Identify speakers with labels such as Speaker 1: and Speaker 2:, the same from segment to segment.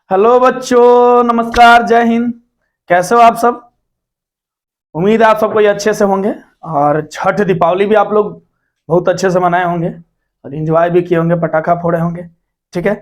Speaker 1: Hello बच्चों, नमस्कार, जय हिंद। कैसे हो आप सब? उम्मीद है आप सब कोई अच्छे से होंगे और छठ दीपावली भी आप लोग बहुत अच्छे से मनाए होंगे और एंजॉय भी किए होंगे, पटाखा फोड़े होंगे। ठीक है,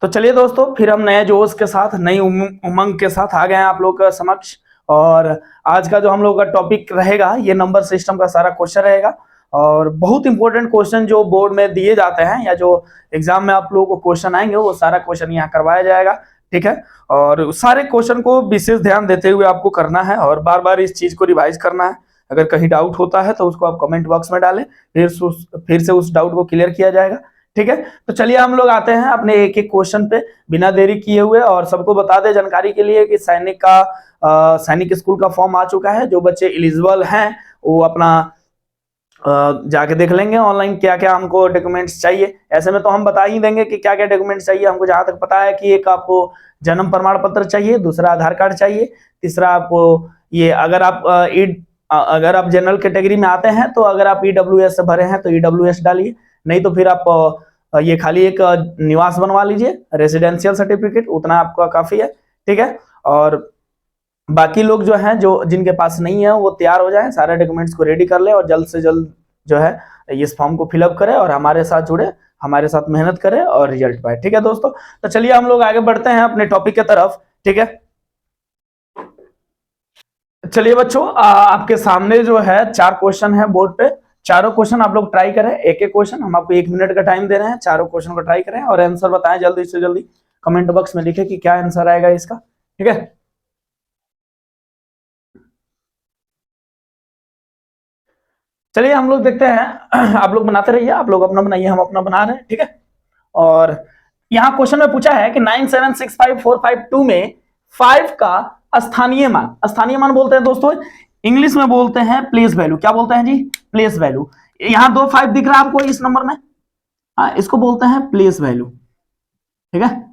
Speaker 1: तो चलिए दोस्तों, फिर हम नए जोश के साथ, नई उमंग के साथ आ गए हैं आप लोग के समक्ष। और आज का जो हम लोग का टॉपिक रहेगा, ये नंबर सिस्टम का सारा क्वेश्चन रहेगा और बहुत इंपॉर्टेंट क्वेश्चन जो बोर्ड में दिए जाते हैं या जो एग्जाम में आप लोगों को क्वेश्चन आएंगे, वो सारा क्वेश्चन यहाँ करवाया जाएगा। ठीक है, और सारे क्वेश्चन को विशेष ध्यान देते हुए आपको करना है और बार बार इस चीज को रिवाइज करना है। अगर कहीं डाउट होता है तो उसको आप कमेंट बॉक्स में डालें, फिर से उस डाउट को क्लियर किया जाएगा। ठीक है, तो चलिए हम लोग आते हैं अपने एक एक क्वेश्चन पे बिना देरी किए हुए। और सबको बता दें जानकारी के लिए कि सैनिक स्कूल का फॉर्म आ चुका है। जो बच्चे एलिजिबल हैं वो अपना जाके देख लेंगे ऑनलाइन क्या क्या हमको डॉक्यूमेंट्स चाहिए। ऐसे में तो हम बता ही देंगे कि क्या क्या डॉक्यूमेंट्स चाहिए। हमको जहां तक पता है कि एक आपको जन्म प्रमाण पत्र चाहिए, दूसरा आधार कार्ड चाहिए, तीसरा आपको ये अगर आप जनरल कैटेगरी में आते हैं तो अगर आप ईडब्ल्यूएस से भरे हैं तो ईडब्ल्यूएस डालिए, नहीं तो फिर आप ये खाली एक निवास बनवा लीजिए, रेसिडेंशियल सर्टिफिकेट, उतना आपका काफी है। ठीक है, और बाकी लोग जो हैं, जो जिनके पास नहीं है, वो तैयार हो जाएं, सारे डॉक्यूमेंट्स को रेडी कर ले और जल्द से जल्द जो है इस फॉर्म को फिलअप करें और हमारे साथ जुड़े, हमारे साथ मेहनत करें और रिजल्ट पाए। ठीक है दोस्तों, तो चलिए हम लोग आगे बढ़ते हैं अपने टॉपिक की तरफ। ठीक है, चलिए बच्चों, आपके सामने जो है 4 क्वेश्चन है बोर्ड पे। चारों क्वेश्चन आप लोग ट्राई करें, एक एक क्वेश्चन। हम आपको 1 मिनट का टाइम दे रहे हैं, चारों क्वेश्चन को ट्राई करें और आंसर बताएं जल्दी से जल्दी। कमेंट बॉक्स में लिखें कि क्या आंसर आएगा इसका। ठीक है, चलिए हम लोग देखते हैं। आप लोग बनाते रहिए, आप लोग अपना बनाइए, हम अपना बना रहे हैं। ठीक है, और यहाँ क्वेश्चन में पूछा है कि 9765452 में 5 का स्थानीय मान बोलते हैं दोस्तों, इंग्लिश में बोलते हैं प्लेस वैल्यू। क्या बोलते हैं जी? Place value. यहाँ 2 5 दिख रहा है आपको इस नंबर में, हाँ, इसको बोलते हैं प्लेस वैल्यू। ठीक है,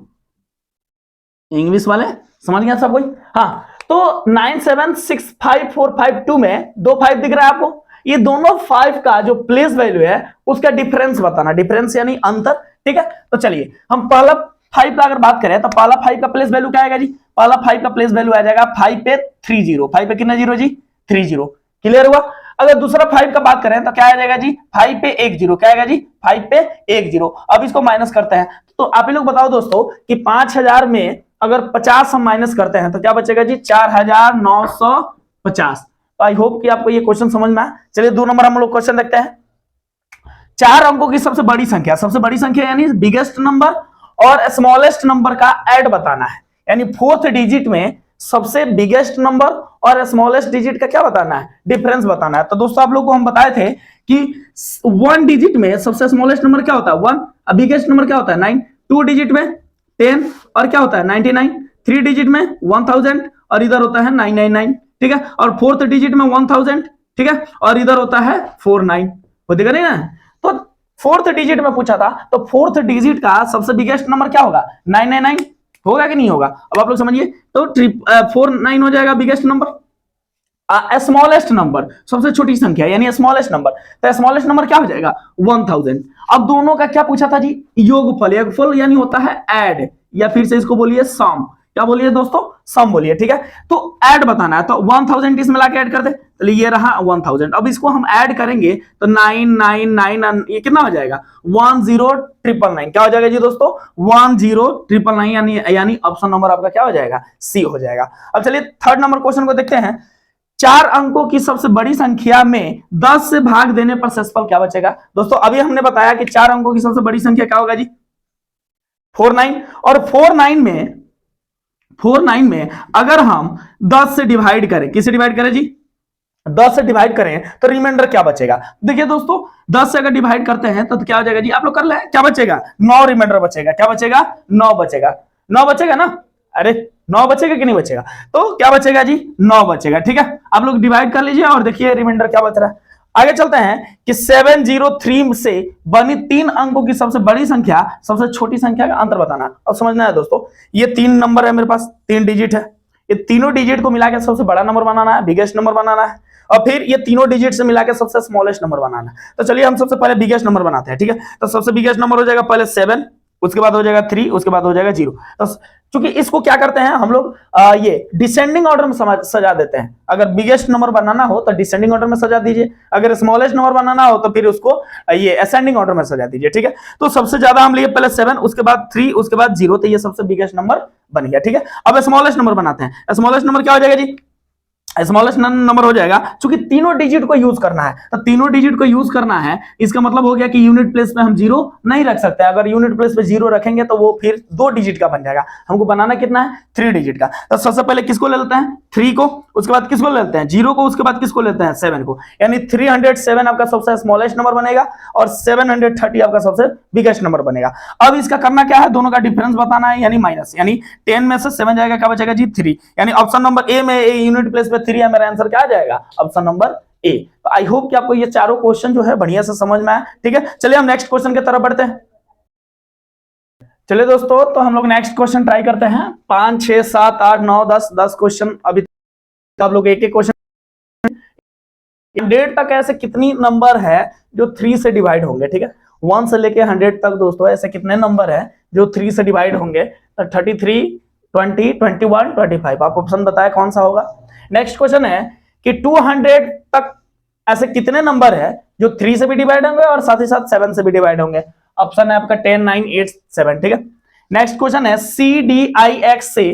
Speaker 1: इंग्लिश वाले समझ गया सब कोई? हाँ, तो 9765452 में 2 5 दिख रहा है आपको। ये दोनों 5 का जो प्लेस वैल्यू है उसका डिफरेंस बताना, डिफरेंस यानी अंतर। ठीक है, तो चलिए हम पहला 5 का अगर बात करें तो पहला 5 का प्लेस वैल्यू क्या आएगा जी? पहला 5 का प्लेस वैल्यू आ जाएगा 5 पे 30। 5 पे कितना जीरो जी? 30। क्लियर हुआ? अगर दूसरा 5 का बात करें तो क्या आ जाएगा जी? 5 पे 1 0। क्या आएगा जी? 5 पे 1 0। अब इसको माइनस करते हैं, तो आप ही लोग बताओ दोस्तों कि 5000 में अगर 50 हम माइनस करते हैं तो क्या बचेगा जी? 4950। तो आई होप कि आपको ये क्वेश्चन समझ में आया। चलिए 2 नंबर हम लोग क्वेश्चन देखते हैं। 4 अंकों की सबसे बड़ी संख्या यानी बिगेस्ट नंबर और स्मॉलेस्ट नंबर का ऐड बताना है, यानी 4th डिजिट में सबसे बिगेस्ट नंबर और स्मॉलेस्ट डिजिट का क्या बताना है? डिफरेंस बताना है। तो दोस्तों आप लोग को हम बताए थे कि 1 डिजिट में सबसे स्मॉलेस्ट नंबर क्या होता है? 1। और बिगेस्ट नंबर क्या होता है? 9। 2 डिजिट में 10 और क्या होता है? 99। 3 डिजिट में 1000 और इधर होता है 999। ठीक है, और 4th डिजिट में 1000। ठीक है, और इधर होता है 49। होगा नहीं ना? तो 4th डिजिट में पूछा था, तो 4th डिजिट का सबसे बिगेस्ट नंबर क्या होगा? 999। होगा कि नहीं होगा? अब आप लोग समझिए, तो 49 हो जाएगा बिगेस्ट नंबर। स्मॉलेस्ट नंबर सबसे छोटी संख्या यानी स्मॉलेस्ट नंबर, तो स्मॉलेस्ट नंबर क्या हो जाएगा? 1000। अब दोनों का क्या पूछा था जी? योगफल यानी होता है ऐड, या फिर से इसको बोलिए सम। क्या बोलिए दोस्तों? सम बोलिए। ठीक है, तो ऐड बताना है, तो 1000 इसमें लाके ऐड कर दे, तो ये रहा 1000। अब इसको हम ऐड करेंगे तो 999 ये कितना हो जाएगा? 10999। क्या हो जाएगा जी दोस्तों? 10999, यानी ऑप्शन नंबर आपका क्या हो जाएगा? सी हो जाएगा। अब चलिए 3rd नंबर क्वेश्चन को देखते हैं। 4 अंकों की सबसे बड़ी संख्या में 10 से भाग देने पर शेषफल क्या बचेगा? दोस्तों अभी हमने बताया कि 4 अंकों की सबसे बड़ी संख्या क्या होगा जी? 49। और 49 में अगर हम 10 से डिवाइड करें, किससे डिवाइड करें जी? 10 से डिवाइड करें तो रिमाइंडर क्या बचेगा? देखिए दोस्तों, 10 से अगर डिवाइड करते हैं तो क्या हो जाएगा जी? आप लोग कर ले, क्या बचेगा? 9 रिमाइंडर बचेगा। क्या बचेगा? 9 बचेगा। 9 बचेगा ना? अरे 9 बचेगा कि नहीं बचेगा? तो क्या बचेगा जी? 9 बचेगा। ठीक है, आप लोग डिवाइड कर लीजिए और देखिए रिमाइंडर क्या बच रहा है। आगे चलते हैं कि 703 से बनी 3 अंकों की सबसे बड़ी संख्या, सबसे छोटी संख्या का अंतर बताना। और समझना है दोस्तों, ये 3 नंबर है मेरे पास, 3 डिजिट है। ये तीनों डिजिट को मिलाकर सबसे बड़ा नंबर बनाना है, बिगेस्ट नंबर बनाना है, और फिर ये तीनों डिजिट से मिलाकर सबसे स्मॉलेस्ट नंबर बनाना है। तो चलिए हम सबसे पहले बिगेस्ट नंबर बनाते हैं। ठीक है, तो सबसे बिगेस्ट नंबर हो जाएगा पहले 7, उसके बाद हो जाएगा 3, उसके बाद हो जाएगा 0। तो क्योंकि इसको क्या करते हैं हम लोग ये डिसेंडिंग ऑर्डर में सजा देते हैं। अगर बिगेस्ट नंबर बनाना हो तो डिसेंडिंग ऑर्डर में सजा दीजिए, अगर स्मॉलेस्ट नंबर बनाना हो तो फिर उसको ये असेंडिंग ऑर्डर में सजा दीजिए, ठीक है। तो सबसे ज्यादा हम लिए पहले 7, उसके बाद 3, उसके बाद 0, तो ये सबसे बिगेस्ट नंबर बन गया, ठीक है। अब स्मॉलेस्ट नंबर बनाते हैं। स्मॉलेस्ट नंबर क्या हो जाएगा जी, स्मॉलेस्ट नंबर हो जाएगा, क्योंकि तीनों डिजिट को यूज करना है, तो तीनों डिजिट को यूज करना है, इसका मतलब हो गया कि यूनिट प्लेस पे हम 0 नहीं रख सकते। अगर यूनिट प्लेस पे 0 रखेंगे तो वो फिर 2 डिजिट का बन जाएगा। हमको बनाना कितना है, 3 डिजिट का। तो सबसे पहले किसको ले लेते हैं, 3 को, उसके बाद किसको ले लेते हैं, 0 को, उसके बाद किसको लेते हैं, 7 को। यानी 307 आपका सबसे स्मॉलेस्ट नंबर बनेगा और 730 आपका सबसे बिगेस्ट नंबर बनेगा। अब इसका करना क्या है, दोनों का डिफरेंस बताना है, यानी माइनस, यानी 10 में से 7 जाएगा, क्या बचेगा जी, 3। यानी ऑप्शन नंबर ए में यूनिट प्लेस पे 3 है, मेरा आंसर क्या आ जाएगा, ऑप्शन नंबर ए। तो आई होप कि आपको ये चारों क्वेश्चन जो है बढ़िया से समझ में आया, ठीक है। चलिए हम नेक्स्ट क्वेश्चन की तरफ बढ़ते हैं। चलिए दोस्तों, तो हम लोग नेक्स्ट क्वेश्चन ट्राई करते हैं। 5, 6, 7, 8, 9, 10 क्वेश्चन अभी आप लोग एक एक क्वेश्चन। 100 तक ऐसे कितनी नंबर है जो 3 से डिवाइड होंगे, ठीक है। 1 से लेके 100 तक दोस्तों ऐसे कितने नंबर है जो 3 से डिवाइड होंगे, तो 33, 20, 21, 25। आप ऑप्शन बताएं कौन सा होगा। नेक्स्ट क्वेश्चन है कि 200 तक ऐसे कितने नंबर है जो 3 से भी डिवाइड होंगे और साथ ही साथ 7 से भी डिवाइड होंगे। ऑप्शन है आपका 10, 9, 8, 7, ठीक है। नेक्स्ट क्वेश्चन है CDIX से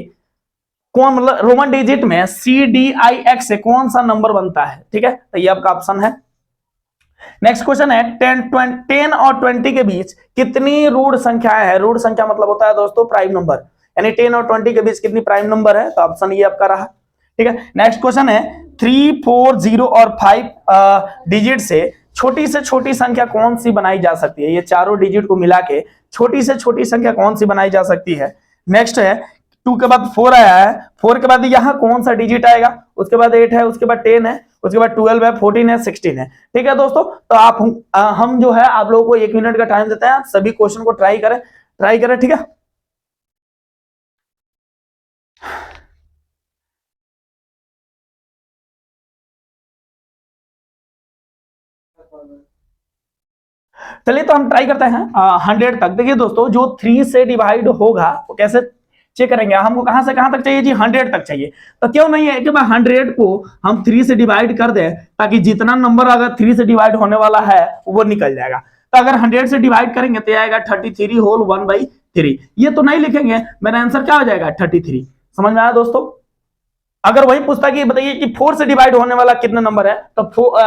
Speaker 1: कौन, मतलब रोमन डिजिट में CDIX से कौन सा नंबर बनता है, ठीक है। तो ये आपका ऑप्शन है। नेक्स्ट क्वेश्चन है 10 और 20 के बीच कितनी रूट संख्याएं हैं। रूट संख्या मतलब होता है दोस्तों प्राइम नंबर, यानी 10 और 20 के बीच कितनी प्राइम नंबर है, तो ऑप्शन ये आपका रहा, ठीक है। नेक्स्ट क्वेश्चन है 3, 4, 0 और 5 डिजिट से छोटी संख्या कौन सी बनाई जा सकती है। ये चारों डिजिट को मिला के छोटी से छोटी संख्या कौन सी बनाई जा सकती है। नेक्स्ट है 2 के बाद 4 आया है, 4 के बाद यहाँ कौन सा डिजिट आएगा, उसके बाद 8 है, उसके बाद 10 है, उसके बाद 12 है, 14 है, 16 है, ठीक है दोस्तों। तो हम जो है आप लोगों को 1 मिनट का टाइम देते हैं, सभी क्वेश्चन को ट्राई करें, ठीक है। चलिए तो हम ट्राई करते हैं 100 तक। देखिए दोस्तों, जो 3 से डिवाइड होगा वो कैसे चेक करेंगे, हमको कहां से कहां तक चाहिए जी, 100 तक चाहिए। तो क्यों नहीं है कि 100 को हम 3 से डिवाइड कर दें, ताकि जितना नंबर अगर 3 से डिवाइड होने वाला है वो निकल जाएगा। तो अगर 100 से डिवाइड करेंगे तो आएगा 33 होल 1/3। ये तो नहीं लिखेंगे, मेरा आंसर क्या हो जाएगा, 33। समझ में आया दोस्तों। अगर वही पूछता कि बताइए कि 4 से डिवाइड होने वाला कितना नंबर है, तो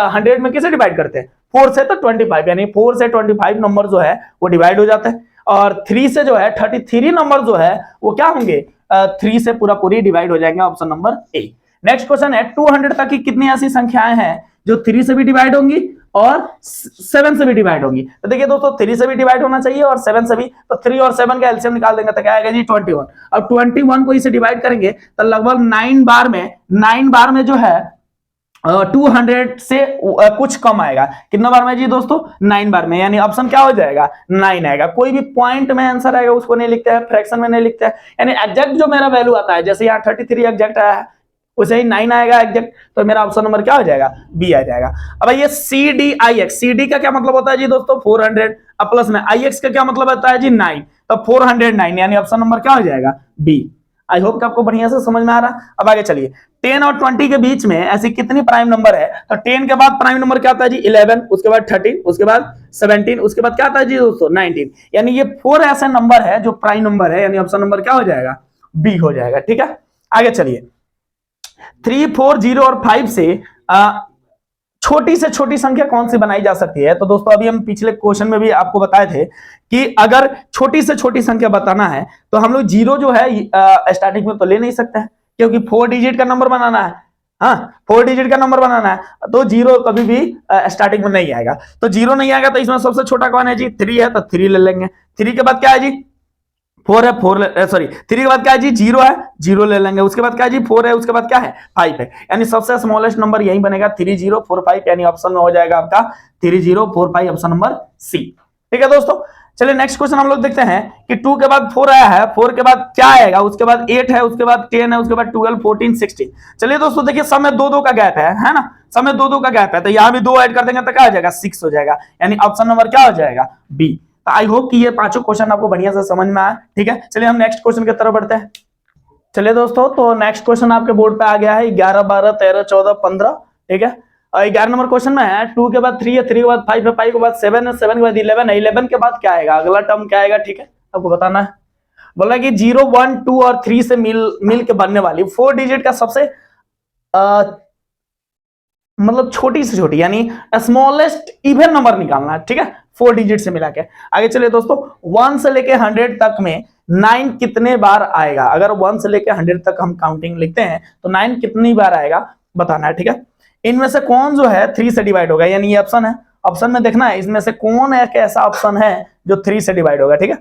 Speaker 1: 100 में किसे डिवाइड करते हैं, 4 से, तो 25, यानी 4 से 25 नंबर जो है वो डिवाइड हो जाते हैं। और 3 से जो है 33 नंबर जो है वो क्या होंगे, 3 से पूरी डिवाइड हो जाएंगे, option number A. Next question है 200 तक की कितनी ऐसी संख्याएं हैं जो 3 से भी डिवाइड होंगी और 7 से भी डिवाइड होंगी। तो देखिए दोस्तों, 3 से भी डिवाइड होना चाहिए और 7 से भी, तो 3 और 7 का एलसीएम निकाल देंगे तो क्या आएगा जी, 21। अब 21 को इसे डिवाइड करेंगे तो लगभग 9 बार में जो है 200 से कुछ कम आएगा। कितना बार में जी दोस्तों, 9 बार में, यानी ऑप्शन क्या हो जाएगा, 9 आएगा। कोई भी पॉइंट में आंसर आएगा उसको नहीं लिखते हैं, फ्रैक्शन में नहीं लिखते हैं, यानी एग्जैक्ट जो मेरा वैल्यू आता है, जैसे यहाँ 33 एग्जैक्ट आया है उसे ही 9 आएगा एग्जैक्ट, तो मेरा ऑप्शन नंबर क्या हो जाएगा, बी आ जाएगा। अब ये CDIX, CD का क्या मतलब होता है जी दोस्तों, 400, अब प्लस में IX का क्या मतलब होता है जी, 9, तो 409, यानी ऑप्शन नंबर क्या हो जाएगा, बी। आई होप कि आपको बढ़िया से समझ में आ रहा। अब आगे चलिए, 10 और 20 के बीच में ऐसी कितनी प्राइम नंबर है, तो 10 के बाद प्राइम नंबर क्या आता है जी, 11, उसके बाद 13, उसके बाद 17, उसके बाद क्या आता है जी दोस्तों, 19, यानी ये 4 ऐसे नंबर है जो प्राइम नंबर है, यानी ऑप्शन नंबर क्या हो जाएगा, बी हो जाएगा, ठीक है। आगे चलिए, 3, 4, 0 और 5 से छोटी से छोटी संख्या कौन सी बनाई जा सकती है। तो दोस्तों अभी हम पिछले क्वेश्चन में भी आपको बताए थे कि अगर छोटी से छोटी संख्या बताना है तो हम लोग 0 जो है स्टार्टिंग में तो ले नहीं सकते हैं, क्योंकि 4 डिजिट का नंबर बनाना है। हाँ, 4 डिजिट का नंबर बनाना है तो 0 कभी भी स्टार्टिंग में नहीं आएगा। तो 0 नहीं आएगा तो इसमें सबसे छोटा कौन है जी, 3 है, तो 3 ले लेंगे। 3 के बाद क्या है जी, 4 है, 3 के बाद क्या है जी, 0 है, 0 ले लेंगे। उसके बाद क्या है जी, 4 है, उसके बाद क्या है, 5 है, यानी सबसे स्मॉलेस्ट नंबर यही बनेगा, 3045, यानी ऑप्शन में हो जाएगा आपका 3045, ऑप्शन नंबर सी। ठीक है दोस्तों, चलिए नेक्स्ट क्वेश्चन हम लोग देखते हैं कि 2 के बाद 4 आया है, 4 के बाद क्या आएगा, उसके बाद 8 है, उसके बाद 10 है, उसके बाद 12, 14, 16। चलिए दोस्तों देखिए, सब में 2-2 का गैप है ना, सब में 2-2 का गैप है, तो यहाँ भी 2 ऐड कर देंगे तो क्या हो जाएगा, 6 हो जाएगा, यानी ऑप्शन नंबर क्या हो जाएगा, बी। तो आई होप कि ये पांचों क्वेश्चन आपको बढ़िया से समझ में आया। ठीक है, चलिए हम नेक्स्ट क्वेश्चन की तरफ बढ़ते हैं। चलिए दोस्तों, तो नेक्स्ट क्वेश्चन आपके बोर्ड पे आ गया है 11, 12, 13, 14, 15। ठीक है, 11 नंबर क्वेश्चन में है 2 के बाद 3 है, 3 के बाद 5 है, 5 के बाद 7 है, 7 के बाद 11 है, 11 के बाद क्या आएगा, अगला टर्म क्या आएगा। ठीक है, आपको बताना है। बोला कि 0, 1, 2 और 3 से मिल के बनने वाली 4 डिजिट का सबसे मतलब छोटी से छोटी यानी स्मॉलेस्ट इवन नंबर निकालना है। ठीक है, 4 डिजिट से मिला के आगे चलिए दोस्तों। 1 से लेके 100 तक में 9 कितने बार आएगा। अगर 1 से लेके 100 तक हम काउंटिंग लिखते हैं तो 9 कितनी बार आएगा बताना है। ठीक है, इनमें से कौन जो है 3 से डिवाइड होगा, यानी ये ऑप्शन है, ऑप्शन में देखना है इसमें से कौन एक ऐसा ऑप्शन है जो 3 से डिवाइड होगा। ठीक है,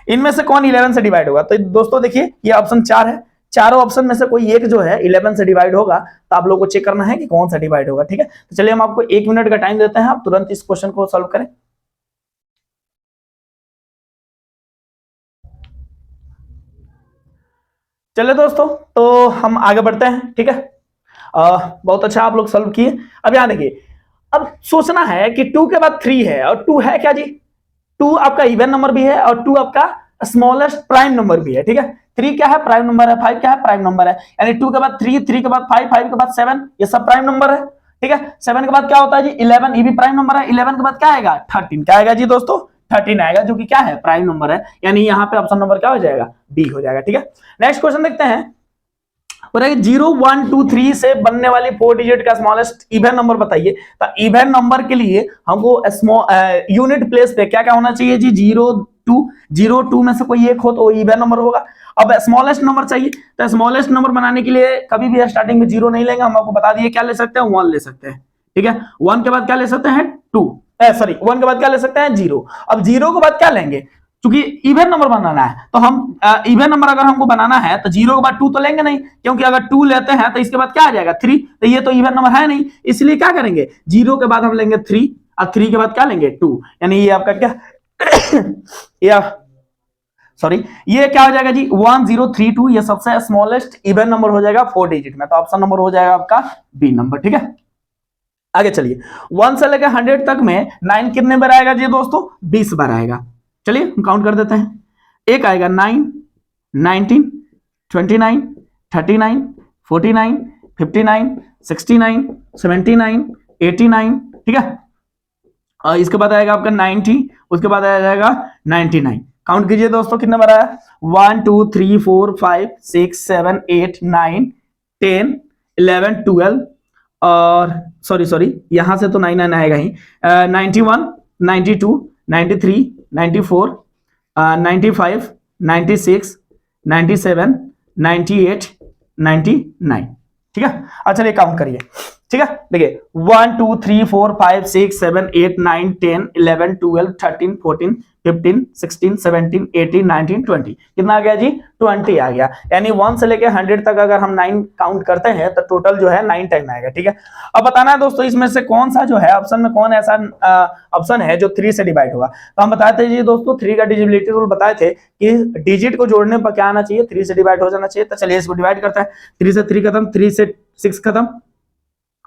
Speaker 1: इनमें से कौन 11 से डिवाइड होगा। तो दोस्तों देखिए, ये ऑप्शन 4 है, चारों ऑप्शन में से कोई एक जो है 11 से डिवाइड होगा, तो आप लोगों को चेक करना है कि कौन सा डिवाइड होगा। ठीक है, तो चलिए हम आपको 1 मिनट का टाइम देते हैं, आप तुरंत इस क्वेश्चन को सॉल्व करें। चलिए दोस्तों, तो हम आगे बढ़ते हैं। ठीक है, बहुत अच्छा आप लोग सॉल्व किए। अब यहां देखिए, अब सोचना है कि 2 के बाद 3 है और 2 है क्या जी, 2 आपका इवन नंबर भी है और 2 आपका स्मॉलेस्ट प्राइम नंबर भी है। ठीक है, 3 क्या है, प्राइम नंबर है, 5 क्या है, प्राइम नंबर है, यानी 2 के बाद 3, 3 के बाद 5, 5 के बाद 7, ये सब प्राइम नंबर है। ठीक है, 7 के बाद क्या होता है जी 11, ये भी प्राइम नंबर है। 11 के बाद क्या आएगा 13, क्या आएगा जी दोस्तों 13 आएगा, जो कि क्या है प्राइम नंबर है, यानी यहाँ पे ऑप्शन नंबर क्या हो जाएगा बी हो जाएगा। ठीक है, नेक्स्ट क्वेश्चन देखते हैं। 0, 1, 2, 3 से बनने वाली 4 डिजिट का स्मॉलेस्ट इवन नंबर बताइए। तो इवन नंबर के लिए हमको यूनिट प्लेस पे क्या क्या होना चाहिए जी 0, 2 में से कोई एक हो तो इवन नंबर होगा। अब स्मॉलेस्ट नंबर चाहिए, तो स्मॉलेस्ट नंबर बनाने के लिए कभी भी स्टार्टिंग में 0 नहीं लेंगे, हम आपको बता दिए क्या ले सकते हैं 1 ले सकते हैं। ठीक है, 1 के बाद क्या ले सकते हैं 2, सॉरी 1 के बाद क्या ले सकते हैं 0। अब 0 के बाद क्या लेंगे, क्योंकि इवन नंबर बनाना है तो हम इवन नंबर अगर हमको बनाना है तो 0 के बाद 2 तो लेंगे नहीं, क्योंकि अगर 2 लेते हैं तो इसके बाद क्या आ जाएगा 3, तो ये तो इवन नंबर है नहीं, इसलिए क्या करेंगे 0 के बाद हम लेंगे 3 और 3 के बाद क्या लेंगे 2, यानी ये आपका क्या या सॉरी ये क्या हो जाएगा जी 1032, ये सबसे स्मॉलेस्ट इवन नंबर हो जाएगा 4 डिजिट में, तो ऑप्शन नंबर हो जाएगा आपका बी नंबर। ठीक है, आगे चलिए 1 से लेकर 100 तक में 9 कितने बार आएगा जी दोस्तों 20 बार आएगा। चलिए हम काउंट कर देते हैं, एक आएगा 9, 19, 29, 39, 49, 59, 69, 79, 89। ठीक है, और इसके बाद आएगा आपका 90, उसके बाद आ जाएगा 99। काउंट कीजिए दोस्तों कितने बार आया 1, 2, 3, 4, 5, 6, 7, 8, 9, 10, 11, 12 और सॉरी यहां से तो 99 आएगा ही, 91, 92, 93, 94, 95, 96, 97, 98, 99। ठीक है, अच्छा ये काउंट करिए। ठीक है, देखिए 1, 2, 3, 4, 5, 6, 7, 8, 9, 10, 11, 12, 13, 14, 15, 16, 17, 18, 19, 20 कितना आ गया जी 20 आ गया, यानी 1 से लेके 100 तक अगर हम 9 काउंट करते हैं तो टोटल जो है 9 टाइम आएगा। ठीक है, अब बताना है दोस्तों इसमें से कौन सा जो है ऑप्शन में कौन ऐसा ऑप्शन है जो 3 से डिवाइड होगा। तो हम बताए थे जी दोस्तों 3 का डिविजिबिलिटी रूल बताए थे कि डिजिट को जोड़ने पर क्या आना चाहिए 3 से डिवाइड हो जाना चाहिए। तो चलिए इसको डिवाइड करते हैं, 3 से 3 खत्म, 3 से 6 खत्म,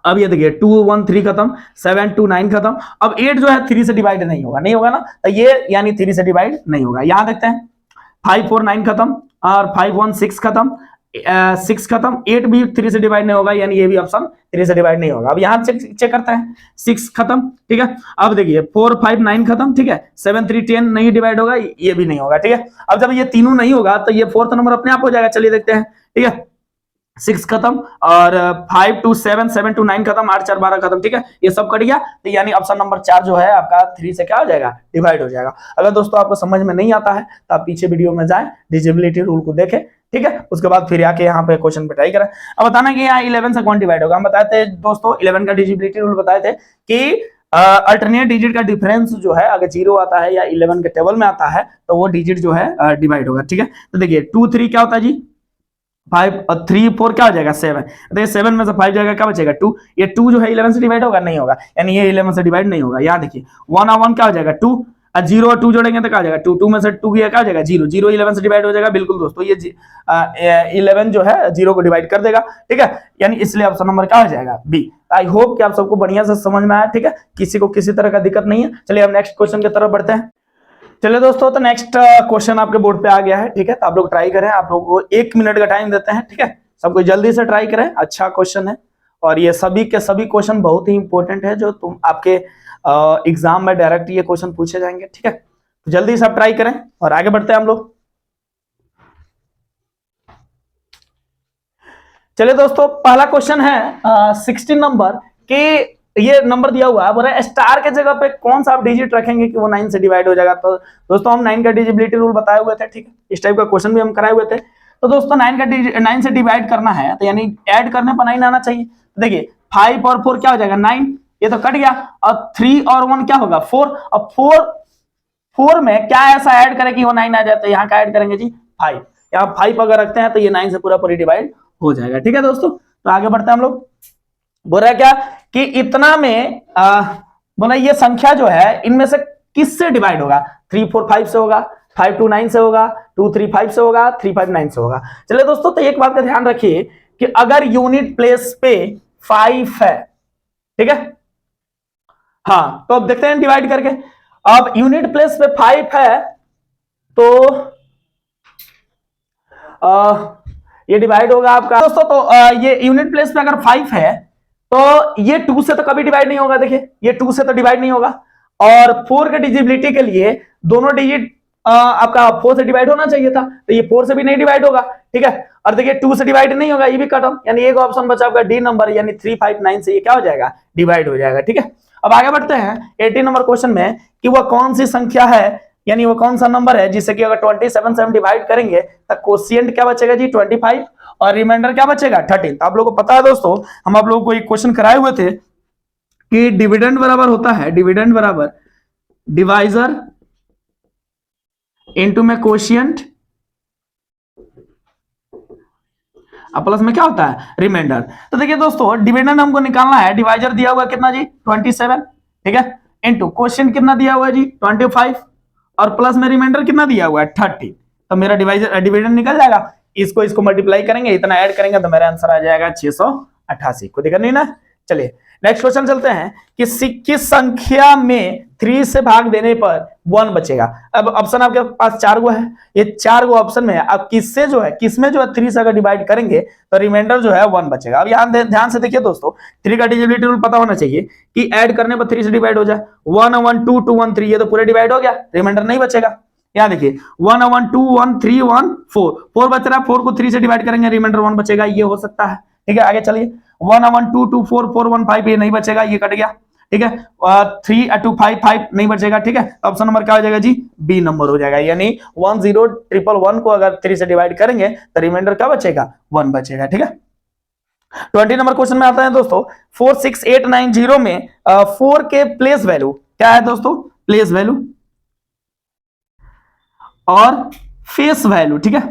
Speaker 1: अब ये देखिए 2, 1, 3 खत्म, 7, 2, 9 खत्म। अब 8 जो है 3 से डिवाइड नहीं होगा ना, तो ये यानी 3 से डिवाइड नहीं होगा। यहां देखते हैं 5, 4, 9 खत्म और 5, 1, 6 खत्म, 6 खत्म, 8 भी 3 से डिवाइड नहीं होगा, यानी ये भी ऑप्शन 3 से डिवाइड नहीं होगा। अब यहां चेक करते हैं 6 खत्म। ठीक है, अब देखिए 4, 5, 9 खत्म। ठीक है, 7, 3, 10 नहीं डिवाइड होगा, ये भी नहीं होगा। ठीक है, अब जब ये तीनों नहीं होगा तो ये 4th नंबर अपने आप हो जाएगा। चलिए देखते हैं। ठीक है, 6 खत्म और 5 to 7, 7 to 9 खत्म, 8, 4, 12 खत्म। ठीक है, ये सब कट गया, तो यानी ऑप्शन नंबर 4 जो है आपका 3 से क्या हो जाएगा डिवाइड हो जाएगा। अगर दोस्तों आपको समझ में नहीं आता है तो आप पीछे वीडियो में जाएं, डिविजिबिलिटी रूल को देखें। ठीक है, उसके बाद फिर आके यहाँ पे क्वेश्चन पे ट्राई करें। अब बताना कि यहाँ 11 से कौन डिवाइड होगा। हम बताए थे दोस्तों 11 का डिविजिबिलिटी रूल बताए थे कि अल्टरनेट डिजिट का डिफरेंस जो है अगर 0 आता है या 11 के टेबल में आता है तो वो डिजिट जो है डिवाइड होगा। ठीक है, तो देखिए 2, 3 क्या होता है जी 5 और 3, 4 क्या हो जाएगा 7, देखिए 7 में से 5 जाएगा क्या बचेगा 2, ये 2 जो है 11 से डिवाइड होगा नहीं होगा, यानी ये 11 से डिवाइड नहीं होगा। यहाँ देखिए 1 और 1 क्या हो जाएगा 2 और 0 और 2 जोड़ेंगे तो क्या हो जाएगा 2, 2 में से 2 गया क्या हो जाएगा 0, 0 11 से डिवाइड हो जाएगा। बिल्कुल दोस्तों ये 11 जो है 0 को डिवाइड कर देगा। ठीक है, यानी इसलिए ऑप्शन नंबर क्या हो जाएगा बी। आई होप कि आप सबको बढ़िया से समझ में आया। ठीक है, किसी को किसी तरह का दिक्कत नहीं है। चलिए हम नेक्स्ट क्वेश्चन की तरफ बढ़ते हैं। चलिए दोस्तों, तो नेक्स्ट क्वेश्चन आपके बोर्ड पे आ गया है, ठीक है। तो आप लोग ट्राई करें, आप लोग को 1 मिनट का टाइम देते हैं, ठीक है। सबको जल्दी से ट्राई करें, अच्छा क्वेश्चन है और ये सभी के सभी क्वेश्चन बहुत ही इंपॉर्टेंट है, जो तुम आपके एग्जाम में डायरेक्ट ये क्वेश्चन पूछे जाएंगे, ठीक है। तो जल्दी से आप ट्राई करें और आगे बढ़ते हैं हम लोग। चलिए दोस्तों, पहला क्वेश्चन है 16 नंबर के, ये नंबर दिया हुआ है, बोल रहा है स्टार के जगह पे कौन सा आप डिजिट रखेंगे कि वो 9 से डिवाइड हो जाएगा। तो दोस्तों हम 9 का डिजिबिलिटी रूल बताए हुए थे, ठीक है। इस टाइप का क्वेश्चन भी हम कराए हुए थे। तो दोस्तों 9 से डिवाइड करना है, तो यानी ऐड करने पर 9 आना चाहिए। तो देखिए 5 और 4 क्या हो जाएगा 9, ये तो कट गया। और 3 और 1 क्या होगा 4। अब 4 में क्या ऐसा ऐड करें कि वो 9 आ जाए, तो यहाँ का ऐड करेंगे जी 5। यहाँ 5 अगर रखते हैं तो ये 9 से पूरा पूरी डिवाइड हो जाएगा, ठीक है दोस्तों। तो आगे बढ़ते हैं हम लोग। बोल रहा है क्या कि इतना में बोला ये संख्या जो है इनमें से किससे डिवाइड होगा। 3 4 5 से होगा, 5 2 9 से होगा, 2 3 5 से होगा, 3 5 9 से होगा। चलिए दोस्तों, तो एक बात का ध्यान रखिए कि अगर यूनिट प्लेस पे 5 है, ठीक है, हाँ, तो अब देखते हैं डिवाइड करके। अब यूनिट प्लेस पे 5 है तो ये डिवाइड होगा आपका दोस्तों। तो ये यूनिट प्लेस पे अगर 5 है तो ये 2 से तो कभी डिवाइड नहीं होगा। देखिए ये 2 से तो डिवाइड नहीं होगा, और 4 के डिजिबिलिटी के लिए दोनों डिजिट आपका 4 से डिवाइड होना चाहिए था, तो ये 4 से भी नहीं डिवाइड होगा, ठीक है। और देखिए 2 से डिवाइड नहीं होगा, ये भी कट ऑफ, यानी एक ऑप्शन बचा आपका डी नंबर, यानी 3 5 9 से ये क्या हो जाएगा डिवाइड हो जाएगा, ठीक है। अब आगे बढ़ते हैं 18 नंबर क्वेश्चन में कि वह कौन सी संख्या है, यानी वो कौन सा नंबर है जिससे कि अगर 27 से हम डिवाइड करेंगे तो कोशिएंट क्या बचेगा जी 25 और रिमाइंडर क्या बचेगा 13। तो आप लोगों को पता है दोस्तों, हम आप लोगों को एक क्वेश्चन कराए हुए थे कि डिविडेंड बराबर होता है, डिविडेंड बराबर डिवाइजर इनटू में कोशिएंट प्लस में क्या होता है रिमाइंडर। तो देखिए दोस्तों, डिविडेंड हमको निकालना है, डिवाइजर दिया हुआ कितना जी 27, ठीक है, इनटू कोशिएंट कितना दिया हुआ है जी 25 और प्लस में रिमाइंडर कितना दिया हुआ है 30। तो मेरा डिवाइजर डिविडेंड निकल जाएगा, इसको मल्टीप्लाई करेंगे, इतना ऐड करेंगे तो मेरा आंसर आ जाएगा 688। कोई दिक्कत नहीं ना। चलिए नेक्स्ट क्वेश्चन चलते हैं कि किस संख्या में 3 से भाग देने पर 1 बचेगा। अब ऑप्शन आपके पास 4 गो है, ये 4 गो ऑप्शन में अब किससे जो है किसमें जो है 3 से अगर डिवाइड करेंगे तो रिमाइंडर जो है 1 बचेगा। अब यहाँ ध्यान से देखिए दोस्तों, 3 का डिविजिबिलिटी रूल पता होना चाहिए कि ऐड करने पर 3 से डिवाइड हो जाए। 1 1 2 2 1 3 ये तो पूरे डिवाइड हो गया, रिमाइंडर नहीं बचेगा। यहाँ देखिए 1 1 2 1 3 1 4 बच रहा है, 4 को 3 से डिवाइड करेंगे रिमाइंडर 1 बचेगा, ये हो सकता है, ठीक है। आगे चलिए 1 1 2 2 4 4 1 5 ये नहीं बचेगा, ये कट गया, ठीक है। 3 2 5 5 नहीं बचेगा, ठीक है। ऑप्शन नंबर क्या हो जाएगा जी बी नंबर हो जाएगा, यानी 1 0 1 1 को अगर 3 से डिवाइड करेंगे तो रिमाइंडर क्या बचेगा 1 बचेगा, ठीक है। 20 नंबर क्वेश्चन में आता है दोस्तों 46890 में 4 के प्लेस वैल्यू क्या है दोस्तों, प्लेस वैल्यू और फेस वैल्यू, ठीक है।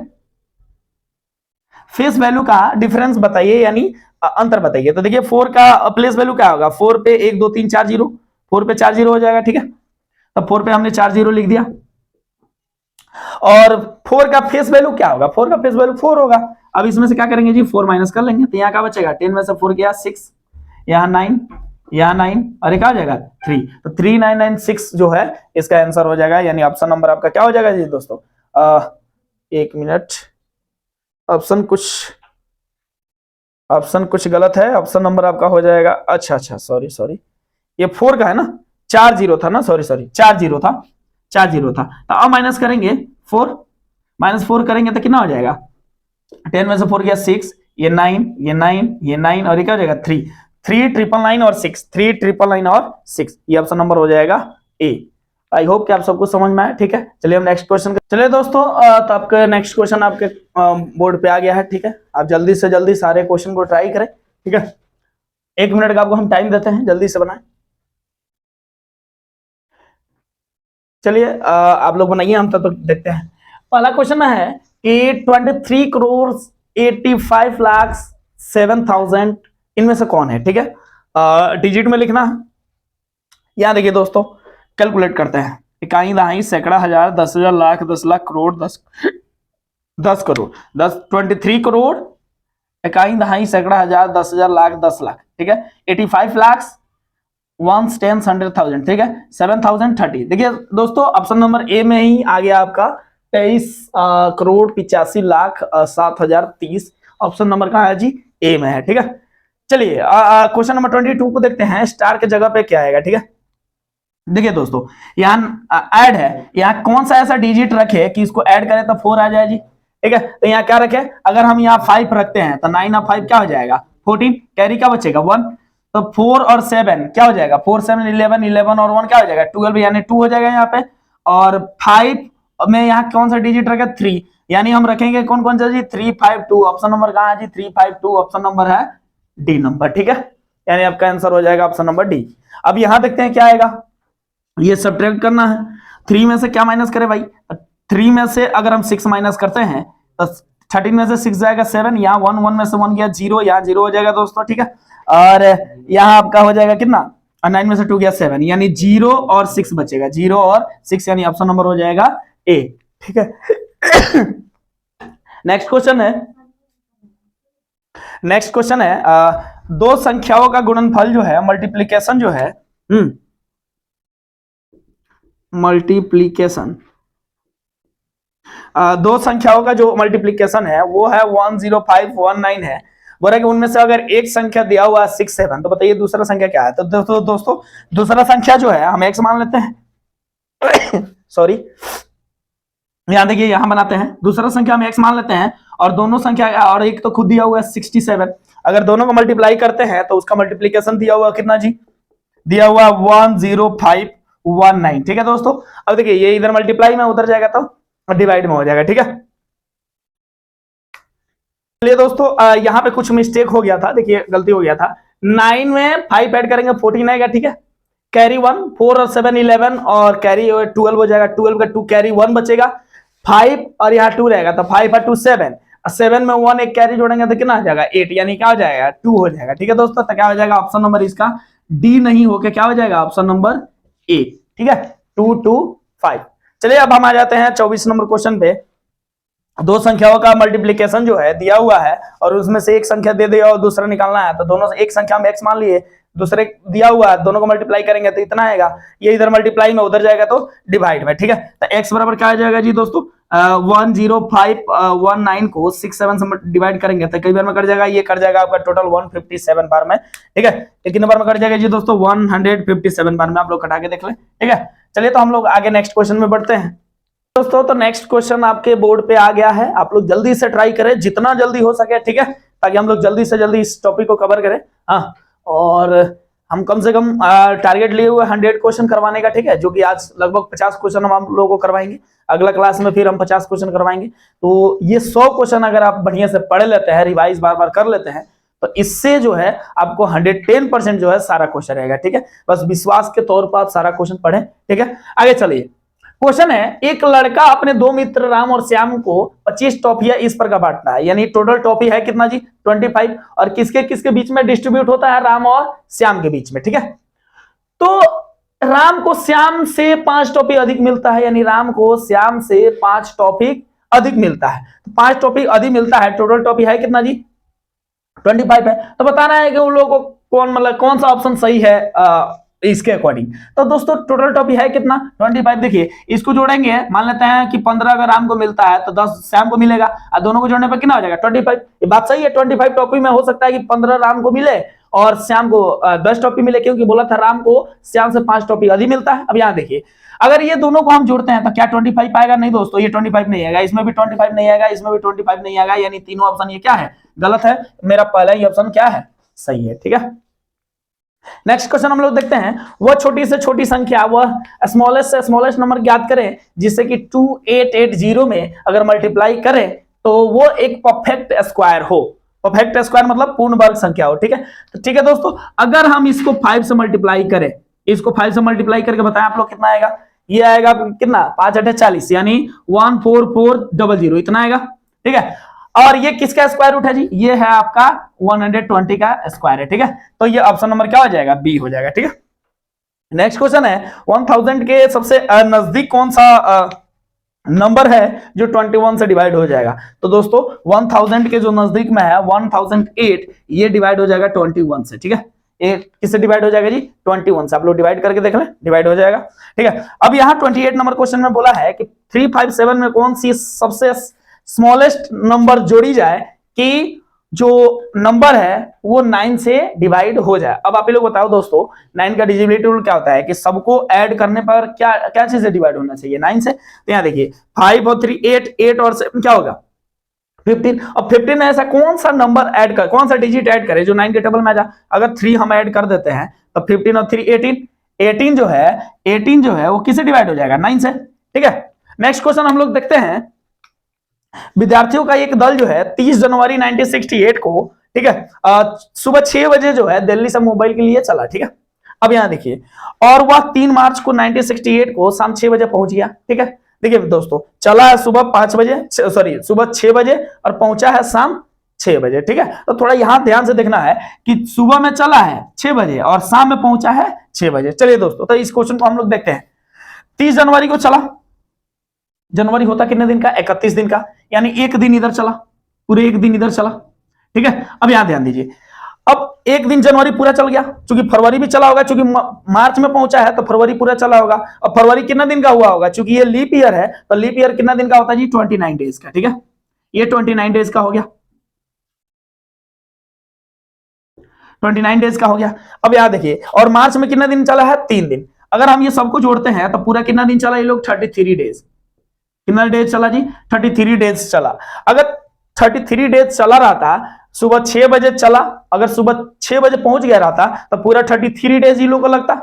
Speaker 1: फेस वैल्यू का डिफरेंस बताइए, यानी अंतर बताइए। तो देखिए 4 का प्लेस वैल्यू क्या होगा, 4 पे 1 2 3 4 0, 4 पे 4 0 हो जाएगा, ठीक है। तो 4 पे हमने 4 0 लिख दिया। और 4 का फेस वैल्यू क्या होगा, 4 का फेस वैल्यू 4 होगा। अब इसमें से क्या करेंगे जी 4 माइनस कर लेंगे, तो यहाँ क्या बचेगा 10 में से 4 गया 6, यहाँ 9, यहाँ 9 और एक आ जाएगा 3, तो 3996 जो है इसका आंसर हो जाएगा, यानी ऑप्शन नंबर आपका क्या हो जाएगा जी दोस्तों। 1 मिनट, ऑप्शन कुछ गलत है, ऑप्शन नंबर आपका हो जाएगा, अच्छा सॉरी ये 4 का है ना, 4 0 था ना, सॉरी 4 0 था, 4 0 था। तो अब माइनस करेंगे 4, माइनस 4 करेंगे तो कितना हो जाएगा, 10 में से 4 गया 6, ये 9 ये 9 ये 9 और ये क्या हो जाएगा 3 3 999 और 6 3 999 और 6, ये ऑप्शन नंबर हो जाएगा ए। आई होप कि आप सबको समझ में आया, ठीक है। चलिए हम नेक्स्ट क्वेश्चन, चलिए दोस्तों, तो आपका नेक्स्ट क्वेश्चन आपके बोर्ड पे आ गया है, ठीक है। आप जल्दी से जल्दी सारे क्वेश्चन को ट्राई करें, ठीक है। 1 मिनट का आपको हम टाइम देते हैं, जल्दी से बनाएं। चलिए आप लोग बनाइए, हम तब तक देखते हैं। पहला क्वेश्चन है कि 23 करोड़ 85 लाख 7,000 इनमें से कौन है, ठीक है। डिजिट में लिखना है। यहां देखिए दोस्तों, कैलकुलेट करते हैं, इकाई दहाई सैकड़ा हजार 10,000 लाख 10 लाख करोड़ 10 करोड़ 23 करोड़ इकाई दहाई सैकड़ा हजार 10,000 लाख 10 लाख, ठीक है। 85 लाख वंस, टेंस, 100,000, ठीक है, 7,030। देखिए दोस्तों ऑप्शन नंबर ए में ही आ गया आपका 23,85,07,030। ऑप्शन नंबर कहाँ है जी? ए में है, ठीक है। चलिए क्वेश्चन नंबर 22 को देखते हैं, स्टार के जगह पे क्या आएगा, ठीक है। देखिए दोस्तों यहाँ ऐड है, यहाँ कौन सा ऐसा डिजिट रखे कि इसको ऐड करें तो 4 आ जाए जी, ठीक है। तो यहाँ क्या रखे, अगर हम यहाँ 5 रखते हैं तो 9 और 5 क्या हो जाएगा? 14। कैरी क्या बचेगा? 1। तो 4 और 7 क्या हो जाएगा? 4 7 11, 11 और 1 क्या हो जाएगा? 12, यानी 2 हो जाएगा यहाँ पे। और 5 में यहाँ कौन सा डिजिट रखे? 3, यानी हम रखेंगे कौन कौन सा जी? 3 5 2। ऑप्शन नंबर कहाँ है जी? 3 5 2। ऑप्शन नंबर है डी नंबर, ठीक है। यानी आपका आंसर हो जाएगा ऑप्शन नंबर डी। अब यहाँ देखते हैं क्या आएगा, ये सब्ट्रैक्ट करना है। 3 में से क्या माइनस करें भाई? 3 में से अगर हम 6 माइनस करते हैं तो 13 में से 6 जाएगा 7, यहाँ 1 1 में से 1 गया 0, यहाँ 0 हो जाएगा दोस्तों, ठीक है। और यहाँ आपका हो जाएगा कितना? 9 में से 2 गया 7, यानी 0 और 6 बचेगा, 0 और 6, यानी ऑप्शन नंबर हो जाएगा ए, ठीक है। नेक्स्ट क्वेश्चन है, दो संख्याओं का गुणनफल जो है, मल्टीप्लीकेशन जो है, मल्टीप्लीकेशन, दो संख्याओं का जो मल्टीप्लीकेशन है वो है 10519 है। बोला कि उनमें से अगर एक संख्या दिया हुआ है 6 7, तो बताइए दूसरा संख्या क्या है? तो दोस्तों दूसरा संख्या जो है हम x मान लेते हैं। सॉरी, यहां देखिए, यहां बनाते हैं, दूसरा संख्या हम x मान लेते हैं, और दोनों संख्या, और एक तो खुद दिया हुआ है 67, अगर दोनों को मल्टीप्लाई करते हैं तो उसका मल्टीप्लीकेशन दिया हुआ कितना जी? दिया हुआ 10519, ठीक है दोस्तों। अब देखिए ये इधर मल्टीप्लाई में उधर जाएगा तो डिवाइड में हो जाएगा, ठीक है। चलिए दोस्तों यहाँ पे कुछ मिस्टेक हो गया था, देखिए गलती हो गया था। 9 में 5 ऐड करेंगे 14 आएगा, ठीक है। कैरी 1, 4 और 7 11, और कैरी 12 हो जाएगा, 12 का 2 कैरी 1 बचेगा, 5 और यहाँ 2 रहेगा, तो 5 और 2 7, 7 में 1 एक कैरी जोड़ेंगे तो कितना आ जाएगा? 8, यानी क्या हो जाएगा? 2 हो जाएगा, ठीक है दोस्तों। तो क्या हो जाएगा? ऑप्शन नंबर इसका डी नहीं होके क्या हो जाएगा? ऑप्शन नंबर ए, ठीक है, 2 2 5। चलिए अब हम आ जाते हैं 24 नंबर क्वेश्चन पे। दो संख्याओं का मल्टीप्लीकेशन जो है दिया हुआ है, और उसमें से एक संख्या दे दिया और दूसरा निकालना है, तो दोनों से एक संख्या हम x मान लिए, दूसरे दिया हुआ है, दोनों को मल्टीप्लाई करेंगे तो इतना आएगा, ये इधर मल्टीप्लाई में उधर जाएगा तो डिवाइड में, ठीक है। तो x बराबर क्या आ जाएगा जी दोस्तों? 10519 को 6 7 से डिवाइड करेंगे तो कई बार में कट जाएगा, ये कट जाएगा आपका टोटल 157 बार में, ठीक है। कितने बार में कट जाएगा जी दोस्तों? 157 बार में, आप लोग कटा के देख लें, ठीक है। चलिए तो हम लोग आगे नेक्स्ट क्वेश्चन में बढ़ते हैं दोस्तों। तो नेक्स्ट क्वेश्चन आपके बोर्ड पे आ गया है, आप लोग जल्दी से ट्राई करें, जितना जल्दी हो सके, ठीक है, ताकि हम लोग जल्दी से जल्दी इस टॉपिक को कवर करें। हाँ, और हम कम से कम टारगेट लिए हुए 100 क्वेश्चन करवाने का, ठीक है, जो कि आज लगभग 50 क्वेश्चन हम लोगों को करवाएंगे, अगला क्लास में फिर हम 50 क्वेश्चन करवाएंगे। तो ये 100 क्वेश्चन अगर आप बढ़िया से पढ़ लेते हैं, रिवाइज बार बार कर लेते हैं, तो इससे जो है आपको 110% जो है सारा क्वेश्चन रहेगा, ठीक है। बस विश्वास के तौर पर आप सारा क्वेश्चन पढ़ें, ठीक है। आगे चलिए, क्वेश्चन है, एक लड़का अपने दो मित्र राम और श्याम को 25 टॉफियां इस पर का बांटता है, यानी टोटल टॉफी है कितना जी? 25, और किसके किसके बीच में डिस्ट्रीब्यूट होता है? राम और श्याम के बीच में, ठीक है। तो राम को श्याम से 5 टॉफी अधिक मिलता है, यानी राम को श्याम से 5 टॉफी अधिक मिलता है, तो 5 टॉफी अधिक मिलता है, टोटल टॉफी है कितना जी? 25 है। तो बताना है कि उन लोगों को कौन सा ऑप्शन सही है इसके अकॉर्डिंग। तो दोस्तों टोटल टॉपी है कितना? 25। देखिए इसको जोड़ेंगे, मान लेते हैं कि 15 अगर राम को मिलता है तो 10 श्याम को मिलेगा, और दोनों को जोड़ने पर कितना हो जाएगा? 25। ये बात सही है, 25 टॉपी में हो सकता है कि 15 राम को मिले और श्याम को 10 टॉपी मिले, क्योंकि बोला था राम को श्याम से 5 टॉपी अधिक मिलता है। अब यहाँ देखिए, अगर ये दोनों को हम जोड़ते हैं तो क्या 25 आएगा? नहीं दोस्तों, ये 25 नहीं आएगा, इसमें भी 25 नहीं आएगा, इसमें भी 25 नहीं आएगा, यानी तीनों ऑप्शन ये क्या है? गलत है। मेरा पहला ही ऑप्शन क्या है? सही है, ठीक है। नेक्स्ट क्वेश्चन हम लोग देखते हैं, वह छोटी से छोटी संख्या, वह स्मॉलेस्ट से स्मॉलेस्ट नंबर ज्ञात करें जिससे कि 2880 में अगर मल्टीप्लाई करें तो वो एक परफेक्ट स्क्वायर हो। परफेक्ट स्क्वायर मतलब पूर्ण वर्ग संख्या हो, ठीक है। तो ठीक है दोस्तों, अगर हम इसको 5 से मल्टीप्लाई करें, इसको 5 से मल्टीप्लाई करके बताएं आप लोग कितना आएगा? ये आएगा कितना? 5 8 40, यानी 14400, इतना आएगा, ठीक है। और ये किसका स्क्वायर रूट है जी? ये है आपका 120 का स्क्वायर है, ठीक है। तो ये ऑप्शन नंबर क्या हो जाएगा? बी हो जाएगा, ठीक है। नेक्स्ट क्वेश्चन है, 1000 के सबसे नजदीक कौन सा नंबर है जो 21 से डिवाइड हो जाएगा? तो दोस्तों 1000 के जो नजदीक में है 1008, ये डिवाइड हो जाएगा 21 से, ठीक है। 8 किससे डिवाइड हो जाएगा जी 21 से। आप लोग डिवाइड करके देख लें, डिवाइड हो जाएगा। ठीक है, अब यहाँ 28 नंबर क्वेश्चन में बोला है कि 357 में कौन सी सबसे स्मॉलेस्ट नंबर जोड़ी जाए कि जो नंबर है वो 9 से डिवाइड हो जाए। अब आप लोग बताओ दोस्तों 9 का डिविजिबिलिटी रूल क्या होता है कि सबको ऐड करने पर क्या क्या चीज से डिवाइड होना चाहिए 9 से। तो यहाँ देखिए 5 और 3 8, 8 और 7 क्या होगा 15। अब 15 में ऐसा कौन सा नंबर ऐड कर, कौन सा डिजिट ऐड करे जो 9 के टेबल में आ जाए। अगर 3 हम ऐड कर देते हैं तो 15 और 3 18, 18 जो है वो किससे डिवाइड हो जाएगा 9 से। ठीक है, नेक्स्ट क्वेश्चन हम लोग देखते हैं। विद्यार्थियों का एक दल जो है 30 जनवरी 1968 को, ठीक है, सुबह 6 बजे जो है दिल्ली से मुंबई के लिए चला। ठीक है, अब यहां देखिए, और वह 3 मार्च को 1968 को शाम 6 बजे पहुंच गया। ठीक है, देखिए दोस्तों चला है सुबह 5 बजे, सॉरी सुबह 6 बजे और पहुंचा है शाम 6 बजे। ठीक है, तो थोड़ा यहां ध्यान से देखना है कि सुबह में चला है 6 बजे और शाम में पहुंचा है 6 बजे। चलिए दोस्तों, तो इस क्वेश्चन को हम लोग देखते हैं। 30 जनवरी को चला, जनवरी होता कितने दिन का 31 दिन का, यानी एक दिन इधर चला, पूरे एक दिन इधर चला। ठीक है, अब यहां ध्यान दीजिए, अब एक दिन जनवरी पूरा चल गया, क्योंकि फरवरी भी चला होगा, क्योंकि मार्च में पहुंचा है तो फरवरी पूरा चला होगा। और फरवरी कितना दिन का हुआ होगा, क्योंकि ये लीप ईयर है तो लीप ईयर कितना दिन का होता है जी 29 डेज का। ठीक है, ये 29 डेज का हो गया, 29 डेज का हो गया। अब यहां देखिए, और मार्च में कितना दिन चला है 3 दिन। अगर हम ये सबको जोड़ते हैं तो पूरा कितना दिन चला ये लोग 33 डेज। कितना डेज चला जी 33 डेज चला। अगर 33 डेज चला रहा था, सुबह 6 बजे चला, अगर सुबह 6 बजे पहुंच गया रहता तो पूरा 33 डेज ही लोग को लगता।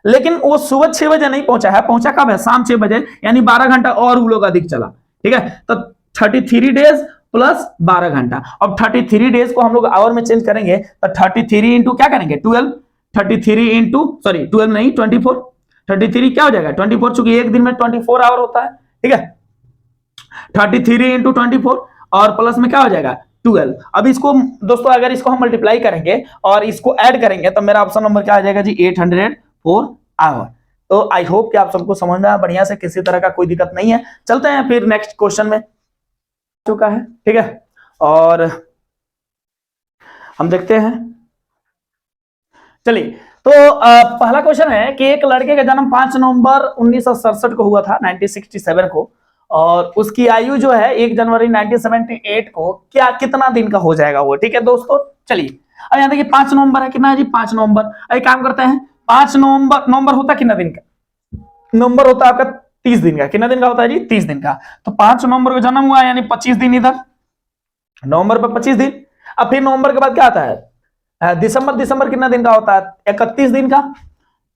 Speaker 1: लेकिन वो सुबह 6 बजे नहीं पहुंचा है, पहुंचा कब है शाम 6 बजे, यानी 12 घंटा और वो लोग अधिक चला। ठीक है, तो 33 डेज प्लस 12 घंटा। अब 33 डेज को हम लोग आवर में चेंज करेंगे तो 33 इंटू क्या करेंगे 12, 33 इंटू सॉरी 12 नहीं 24, 33 क्या हो जाएगा 24, चूंकि एक दिन में 24 आवर होता है। ठीक है, 33 इंटू 24 और प्लस में क्या हो जाएगा 12। अब इसको दोस्तों अगर इसको हम मल्टीप्लाई करेंगे और इसको ऐड करेंगे तो मेरा ऑप्शन नंबर क्या आ जाएगा जी 804 आवर। तो आई होप कि आप सबको समझ में आया बढ़िया से, किसी तरह का कोई दिक्कत नहीं है। चलते हैं फिर नेक्स्ट क्वेश्चन में चुका है। ठीक है, और हम देखते हैं, चलिए तो पहला क्वेश्चन है कि एक लड़के का जन्म 5 नवंबर 1967 को हुआ था 1967 को, और उसकी आयु जो है 1 जनवरी 1978 को क्या कितना दिन का हो जाएगा वो। ठीक है दोस्तों, चलिए अब यहां देखिए 5 नवंबर है, कितना है जी 5 नवंबर। एक काम करते हैं, 5 नवंबर, नवंबर होता कितना दिन का, नवंबर होता है आपका 30 दिन का। कितना दिन का होता है जी 30 दिन का। तो 5 नवंबर को जन्म हुआ यानी 25 दिन इधर, नवंबर पर 25 दिन। अब फिर नवंबर के बाद क्या आता है दिसंबर, दिसंबर कितना दिन का होता है 31 दिन का,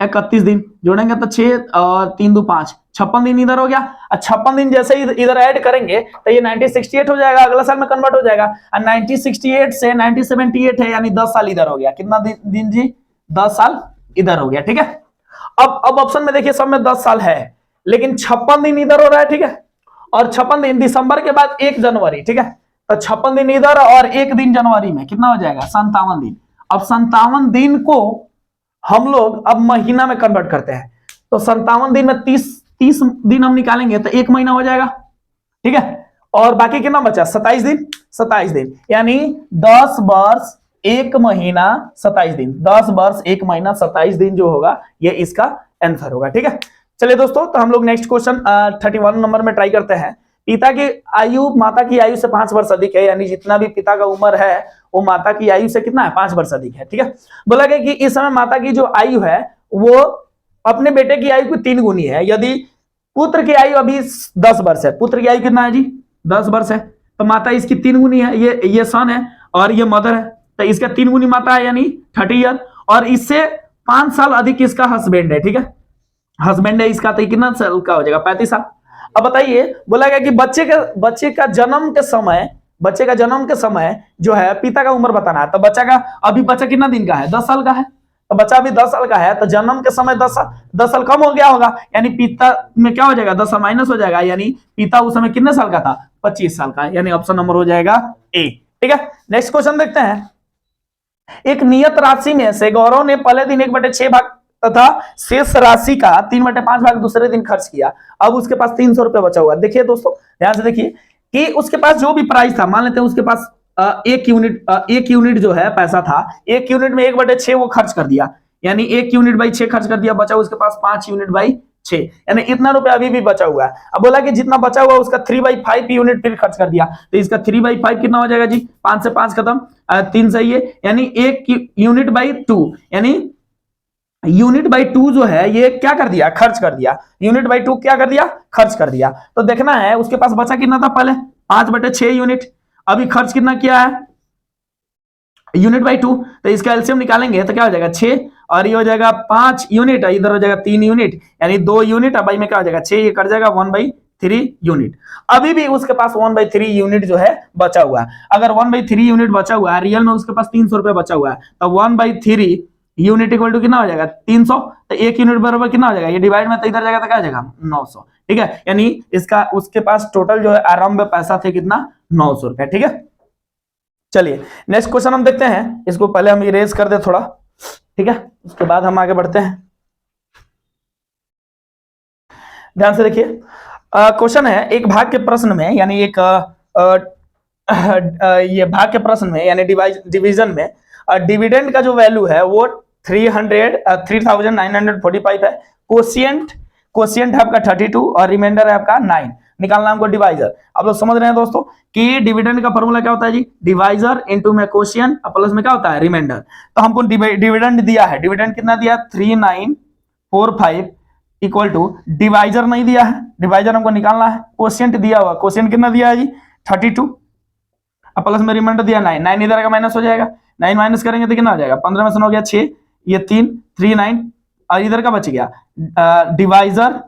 Speaker 1: 31 दिन जोड़ेंगे तो 6 और 3 2 5, 56 दिन इधर हो गया। 56 दिन जैसे ही इधर ऐड करेंगे तो ये 1968 हो जाएगा, अगला साल में कन्वर्ट हो जाएगा। और 1968 से 1978 है, यानी 10 साल इधर हो गया। कितना दिन जी 10 साल इधर हो गया। ठीक है, अब ऑप्शन में देखिए सब में 10 साल है, लेकिन 56 दिन इधर हो रहा है। ठीक है, और 56 दिन दिसंबर के बाद 1 जनवरी। ठीक है, तो 56 दिन इधर और 1 दिन जनवरी में कितना हो जाएगा 57 दिन। अब 57 दिन को हम लोग अब महीना में कन्वर्ट करते हैं, तो 57 दिन में 30 दिन हम निकालेंगे तो 1 महीना हो जाएगा। ठीक है, और बाकी कितना बचा 27 दिन, 27 दिन, यानी 10 वर्ष 1 महीना 27 दिन, 10 वर्ष 1 महीना 27 दिन जो होगा ये इसका आंसर होगा। ठीक है, चलिए दोस्तों, तो हम लोग नेक्स्ट क्वेश्चन 31 नंबर में ट्राई करते हैं। पिता की आयु माता की आयु से 5 वर्ष अधिक है, यानी जितना भी पिता का उम्र है वो माता की आयु से कितना है 5 वर्ष अधिक है। ठीक है, बोला गया कि इस समय माता की जो आयु है वो अपने बेटे की आयु की 3 गुनी है। यदि पुत्र की आयु अभी 10 वर्ष है, पुत्र की आयु कितना है जी 10 वर्ष है, तो माता इसकी 3 गुनी है। ये सन है और ये मदर है, तो इसका 3 गुनी माता है यानी 30 ईयर, और इससे 5 साल अधिक इसका हस्बैंड है। ठीक है, हस्बैंड है इसका, तो कितना साल का हो जाएगा 35 साल। अब बताइए, बोला गया कि बच्चे का जन्म के समय जो है पिता का उम्र बताना है। तो बच्चा कितना दिन का है 10 साल का है, तो बच्चा अभी 10 साल का है, तो जन्म के समय 10 साल कम हो गया होगा, यानी पिता में क्या हो जाएगा 10 साल माइनस हो जाएगा, यानी पिता उस समय कितने साल का था 25 साल का, यानी ऑप्शन नंबर हो जाएगा ए। ठीक है, नेक्स्ट क्वेश्चन देखते हैं। एक नियत राशि में से गौरव ने पहले दिन 1/6 भाग तथा शेष राशि का 3/5 भाग दूसरे दिन खर्च किया। अब उसके पास 300 रुपए बचा हुआ। देखिए दोस्तों ध्यान से देखिए कि उसके पास जो भी प्राइस था, मान लेते हैं उसके पास एक यूनिट जो है पैसा था, 1 यूनिट में 1/6 वो खर्च कर दिया, यानी 1 यूनिट/6 खर्च कर दिया, बचा उसके पास 5 यूनिट/6, यानी इतना रुपया अभी भी बचा हुआ है। अब बोला कि जितना बचा हुआ उसका 3/5 यूनिट फिर खर्च कर दिया, तो इसका 3/5 कितना हो जाएगा जी, 5 से 5 खत्म, 3 सही है, यानी 1 यूनिट/2, यानी यूनिट/2 जो है ये क्या कर दिया, खर्च कर दिया, यूनिट/2 क्या कर दिया, खर्च कर दिया। तो देखना है उसके पास बचा कितना था पहले, 5/6 यूनिट, अभी खर्च कितना किया है, यूनिट/2, तो इसका एलसीएम निकालेंगे तो क्या हो जाएगा 6, और ये हो जाएगा 5 यूनिट, इधर हो जाएगा 3 यूनिट, यानी 2 यूनिट, अब भाई में क्या हो जाएगा 6, ये कट जाएगा 1/3 यूनिट। अभी भी उसके पास 1/3 यूनिट जो है बचा हुआ है। अगर 1/3 यूनिट बचा हुआ है, रियल में उसके पास 300 रुपए बचा हुआ है, तो 1/3 यूनिट इक्वल टू कितना हो जाएगा 300, तो 1 यूनिट बराबर कितना हो जाएगा, ये डिवाइड में तो इधर जाएगा तो क्या हो जाएगा 900, ठीक है, यानी इसका उसके पास टोटल जो है आरंभ पैसा थे कितना, 900 रुपए, ठीक है। चलिए नेक्स्ट क्वेश्चन हम देखते हैं, इसको पहले हम इरेज कर दे थोड़ा, ठीक है, उसके बाद हम आगे बढ़ते हैं। ध्यान से देखिए, क्वेश्चन है एक भाग के प्रश्न में, यानी एक ये भाग के प्रश्न में, यानी डिवीजन में डिविडेंड का जो वैल्यू है वो 3945 है, कोशिएंट है आपका 32 और रिमाइंडर है आपका 9, निकालना हमको डिवाइजर। आप लोग समझ रहे हैं दोस्तों कि डिविडेंड का फॉर्मूला क्या होता है जी, डिवाइजर इनटू में कोशिएंट प्लस में क्या होता है रिमाइंडर। तो हमको डिविडेंड दिया है, डिविडेंड कितना दिया 3945 इक्वल टू, डिवाइजर नहीं दिया है, डिवाइजर हमको निकालना है, कोशिएंट दिया हुआ, कोशिएंट कितना दिया है जी 32, प्लस में रिमाइंडर दिया 9, 9 इधर का माइनस हो जाएगा, 9 माइनस करेंगे तो कितना हो जाएगा, 15 में से 9 हो गया 6, ये 3 3 9, और इधर का बच गया डिवाइजर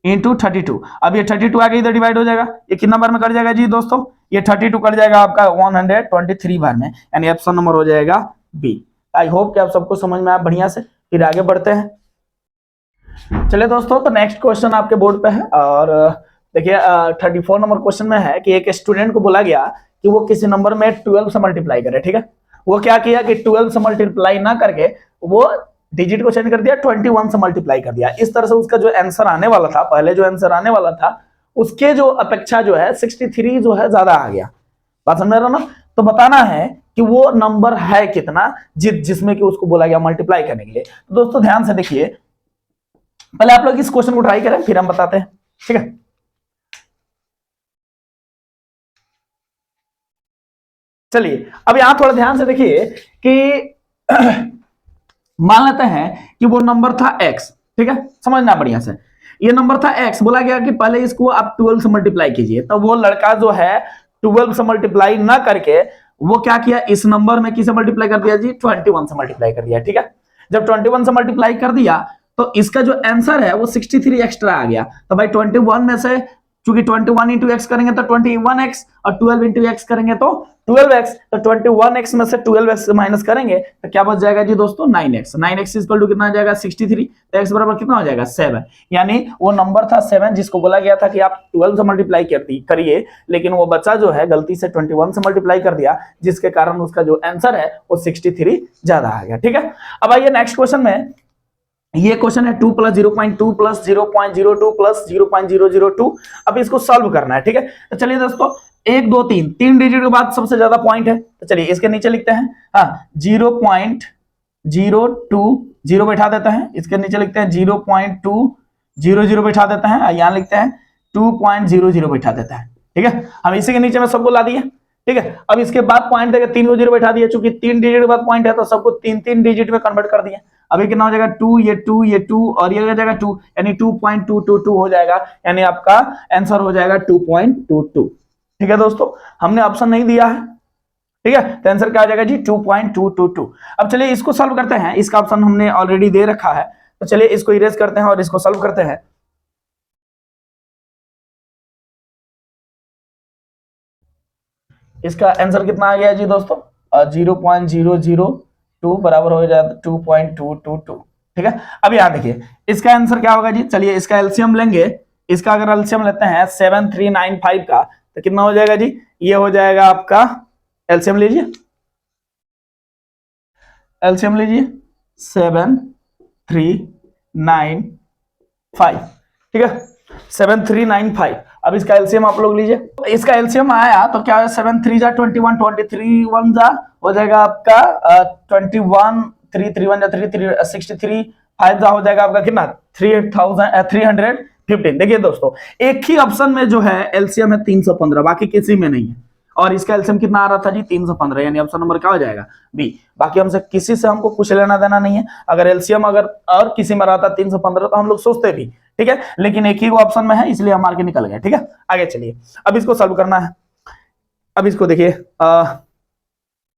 Speaker 1: इंटू 32, अब ये 32 आगे इधर डिवाइड हो जाएगा, ये कितना बार में कट जाएगा जी दोस्तों, ये 32 कट जाएगा आपका 123 बार में, यानी ऑप्शन नंबर हो जाएगा बी। आई होप कि आप सबको समझ में आया बढ़िया से, फिर आगे बढ़ते हैं। चलिए दोस्तों, तो नेक्स्ट क्वेश्चन आपके बोर्ड पे है, और देखिए 34 नंबर क्वेश्चन में है कि एक स्टूडेंट को बोला गया कि वो किसी नंबर में 12 से मल्टीप्लाई करे, ठीक है, वो क्या किया कि 12 से मल्टीप्लाई ना करके वो डिजिट को चेंज कर दिया, 21 से मल्टीप्लाई कर दिया। इस तरह से उसका जो आंसर आने वाला था, पहले जो आंसर आने वाला था उसके जो अपेक्षा जो है 63 जो है ज्यादा आ गया, बात समझ रहे हो ना। तो बताना है कि वो नंबर है कितना जिसमें कि उसको बोला गया मल्टीप्लाई करने के लिए। तो दोस्तों ध्यान से देखिए, पहले आप लोग इस क्वेश्चन को ट्राई करें, फिर हम बताते हैं, ठीक है। चलिए अब यहां थोड़ा ध्यान से देखिए कि मान लेते हैं कि वो नंबर था x, ठीक है, समझना बढ़िया से, ये नंबर था x, बोला गया कि पहले इसको आप 12 से मल्टीप्लाई कीजिए, तो वो लड़का जो है 12 से मल्टीप्लाई ना करके वो क्या किया, इस नंबर में किसे मल्टीप्लाई कर दिया जी, 21 से मल्टीप्लाई कर दिया, ठीक है। जब 21 से मल्टीप्लाई कर दिया तो इसका जो आंसर है वो 63 एक्स्ट्रा आ गया, तो भाई 21 में से चूंकि 21 इंटू एक्स करेंगे तो 21x, और 12 इंटू एक्स करेंगे तो 12x, तो 21x में से 12x माइनस करेंगे तो क्या बच जाएगा जी दोस्तों 9x, 9x इक्वल टू कितना आ जाएगा 63, तो x बराबर कितना हो जाएगा 7, यानी वो नंबर था 7 जिसको बोला गया था कि आप 12 से मल्टीप्लाई करिए, लेकिन वो बच्चा जो है गलती से 21 से मल्टीप्लाई कर दिया, जिसके कारण उसका जो आंसर है वो 63 ज्यादा आ गया, ठीक है। अब आइए नेक्स्ट क्वेश्चन में, ये क्वेश्चन है 2 + 0.2 + 0.02 + 0.002, अब इसको सॉल्व करना है, ठीक है। तो चलिए दोस्तों 1 2 3 डिजिट के बाद सबसे ज्यादा पॉइंट है, तो चलिए इसके नीचे लिखते हैं, हाँ 0.02 जीरो बैठा देते हैं, इसके नीचे लिखते हैं 0.200 बैठा देते हैं, यहाँ लिखते हैं 2.00 बैठा देते हैं, ठीक है। हम इसी के नीचे में सबको ला दिए, ठीक है। अब इसके बाद पॉइंट देकर 3 को 0 बैठा दिया, चूंकि 3 डिजिट के बाद पॉइंट है तो सबको 3 डिजिट में कन्वर्ट कर दिया। अभी कितना हो जाएगा 2, ये 2, ये 2 और ये हो जाएगा 2, यानी 2.222 हो जाएगा, यानी आपका आंसर हो जाएगा 2.22, ठीक है दोस्तों। हमने ऑप्शन नहीं दिया है, ठीक है, तो आंसर क्या आ जाएगा जी 2.222। अब चलिए इसको सॉल्व करते हैं, इसका ऑप्शन हमने ऑलरेडी दे रखा है, तो चलिए इसको इरेज करते हैं और इसको सॉल्व करते हैं। इसका आंसर कितना आ गया जी दोस्तों 0.002 बराबर हो जाता 2.222, ठीक है। अब यहाँ देखिए इसका आंसर क्या होगा जी, चलिए इसका एलसीएम लेंगे, इसका अगर एलसीएम लेते हैं 7395 का तो कितना हो जाएगा जी, ये हो जाएगा आपका, एलसीएम लीजिए, एलसीएम लीजिए 7395, ठीक है 7395, अब इसका एलसीएम आप लोग लीजिए, इसका एलसीएम आया तो क्या है, 7 3 जा 21, 23 1 जा हो जाएगा आपका 21, 3 3 1 जा 3 3 63, 5 जा हो जाएगा आपका कितना 315। देखिए दोस्तों, एक ही ऑप्शन में जो है एलसीएम है 315, बाकी किसी में नहीं है। और इसका एलसीएम कितना आ रहा था जी 315, यानी ऑप्शन नंबर क्या हो जाएगा बी। बाकी हमसे किसी से हमको कुछ लेना देना नहीं है। अगर एलसीएम अगर और किसी में रहता 315 तो हम लोग सोचते भी, ठीक है, लेकिन एक ही ऑप्शन में है इसलिए हम मार के निकल गए, ठीक है। आगे चलिए, अब इसको सॉल्व करना है। अब इसको देखिए,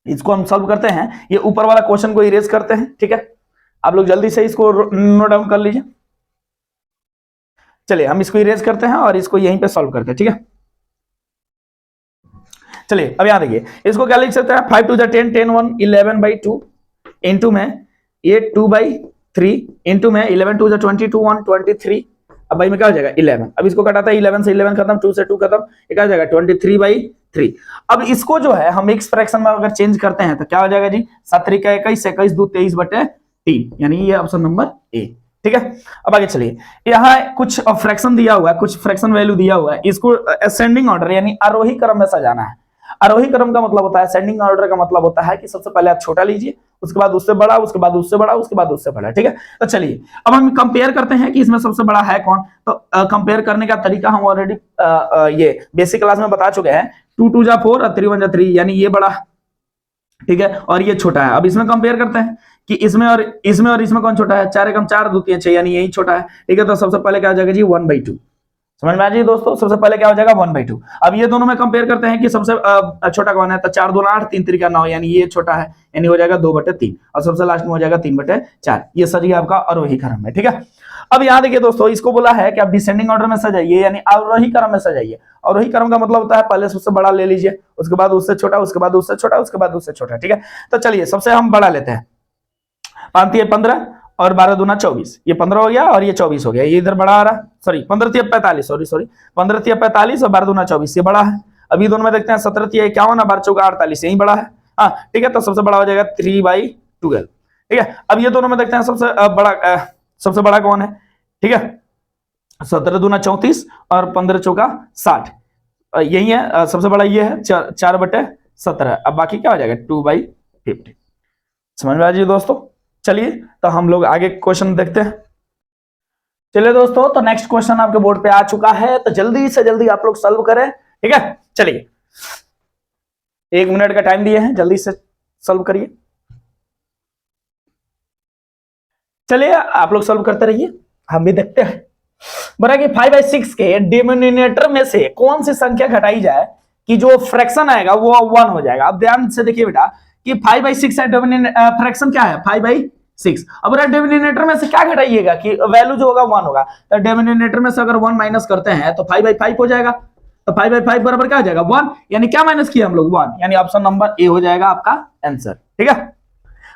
Speaker 1: इसको हम सॉल्व करते हैं, ये ऊपर वाला क्वेश्चन को इरेज करते हैं, ठीक है। आप लोग जल्दी से इसको नोट डाउन कर लीजिए। चलिए हम इसको इरेज करते हैं और इसको यहीं पे सॉल्व करते हैं, ठीक है। चलिए अब यहां देखिए, इसको क्या लिख सकते हैं, 5 2 10 10 1 11/2 इंटू में ये 2/3 इंटू में 11 2 22 1 23। अब भाई में क्या हो जाएगा 11। अब इसको कटाता है 11 से 11 खत्म, 2 से 2 खत्म, ये क्या हो जाएगा 23/3। अब इसको जो है हम एक्स फ्रैक्शन में अगर चेंज करते हैं तो क्या हो जाएगा जी 7 3 21 21 2 23/3, यानी ये ऑप्शन नंबर ए, ठीक है। अब आगे चलिए, यहाँ कुछ फ्रैक्शन दिया हुआ है, कुछ फ्रैक्शन वैल्यू दिया हुआ है, इसको असेंडिंग ऑर्डर यानी आरोही क्रम में सजाना है। आरोही क्रम का मतलब होता है, असेंडिंग ऑर्डर का मतलब होता है कि सबसे पहले आप छोटा लीजिए, उसके बाद उससे बड़ा, उसके बाद उससे बड़ा, उसके बाद उससे बड़ा, ठीक है। तो चलिए अब हम कंपेयर करते हैं कि इसमें सबसे बड़ा है कौन। तो कंपेयर करने का तरीका हम ऑलरेडी ये बेसिक क्लास में बता चुके हैं, 2 2 जा 4 और 3 1 जा 3, यानी ये बड़ा, ठीक है, और ये छोटा है। अब इसमें कंपेयर करते हैं कि इसमें और इसमें कौन छोटा है, 4 एकम 4 2 3 6, यानी यही छोटा है, ठीक है। तो सबसे पहले क्या हो जाएगा जी 1/2, समझ में आ जाइए दोस्तों, सबसे पहले क्या हो जाएगा 1/2। अब ये दोनों में कंपेयर करते हैं कि सबसे छोटा कौन है, तो 4 2 8 3 3 9, यानी ये छोटा है, यानी हो जाएगा 2/3, और सबसे लास्ट में हो जाएगा 3/4। ये सर ये आपका आरोही क्रम है, ठीक है। अब यहाँ देखिए दोस्तों, इसको बोला है कि आप डिसेंडिंग ऑर्डर में सजाइए, यानी आरोही क्रम में सजाइए। आरोही क्रम का मतलब होता है पहले सबसे बड़ा ले लीजिए, उसके बाद उससे छोटा, उसके बाद उससे छोटा, उसके बाद उससे छोटा, ठीक है। तो चलिए सबसे हम बड़ा लेते हैं, 5 3 15 और 12 दूना 24, ये 15 हो गया और ये 24 हो गया, ये इधर बड़ा आ रहा, सॉरी 15 3 45, सॉरी 15 3 45 और 12 दूना 24, ये बड़ा है। अभी दोनों में देखते हैं, 17 3 51 और 12 4 48, यही बड़ा है, हाँ ठीक है। तो सबसे बड़ा हो जाएगा 3/12, ठीक है। अब ये दोनों में देखते हैं सबसे बड़ा कौन है, ठीक है, 17 दूना 34 और 15 चौका 60, यही है सबसे बड़ा, ये है 4/17। अब बाकी क्या हो जाएगा 2/50, समझ में आ जाइए दोस्तों। चलिए तो हम लोग आगे क्वेश्चन देखते हैं। चलिए दोस्तों, तो नेक्स्ट क्वेश्चन आपके बोर्ड पे आ चुका है, तो जल्दी से जल्दी आप लोग सॉल्व करें, ठीक है। चलिए 1 मिनट का टाइम दिए हैं, जल्दी से सॉल्व करिए। चलिए आप लोग सॉल्व करते रहिए, हम भी देखते हैं। बोला कि 5/6 के डिनोमिनेटर में से कौन सी संख्या घटाई जाए कि जो फ्रैक्शन आएगा वो 1 हो जाएगा। अब ध्यान से देखिए बेटा कि 5/6 है, फ्रैक्शन क्या है 5/6। अब डिनोमिनेटर में से क्या घटाइएगा कि वैल्यू जो होगा 1 होगा, तो डिनोमिनेटर में से अगर 1 माइनस करते हैं तो 5/5 हो जाएगा। तो 5/5 बराबर क्या हो जाएगा 1, यानी क्या माइनस किया हम लोग 1, यानी ऑप्शन नंबर ए हो जाएगा आपका आंसर, ठीक है।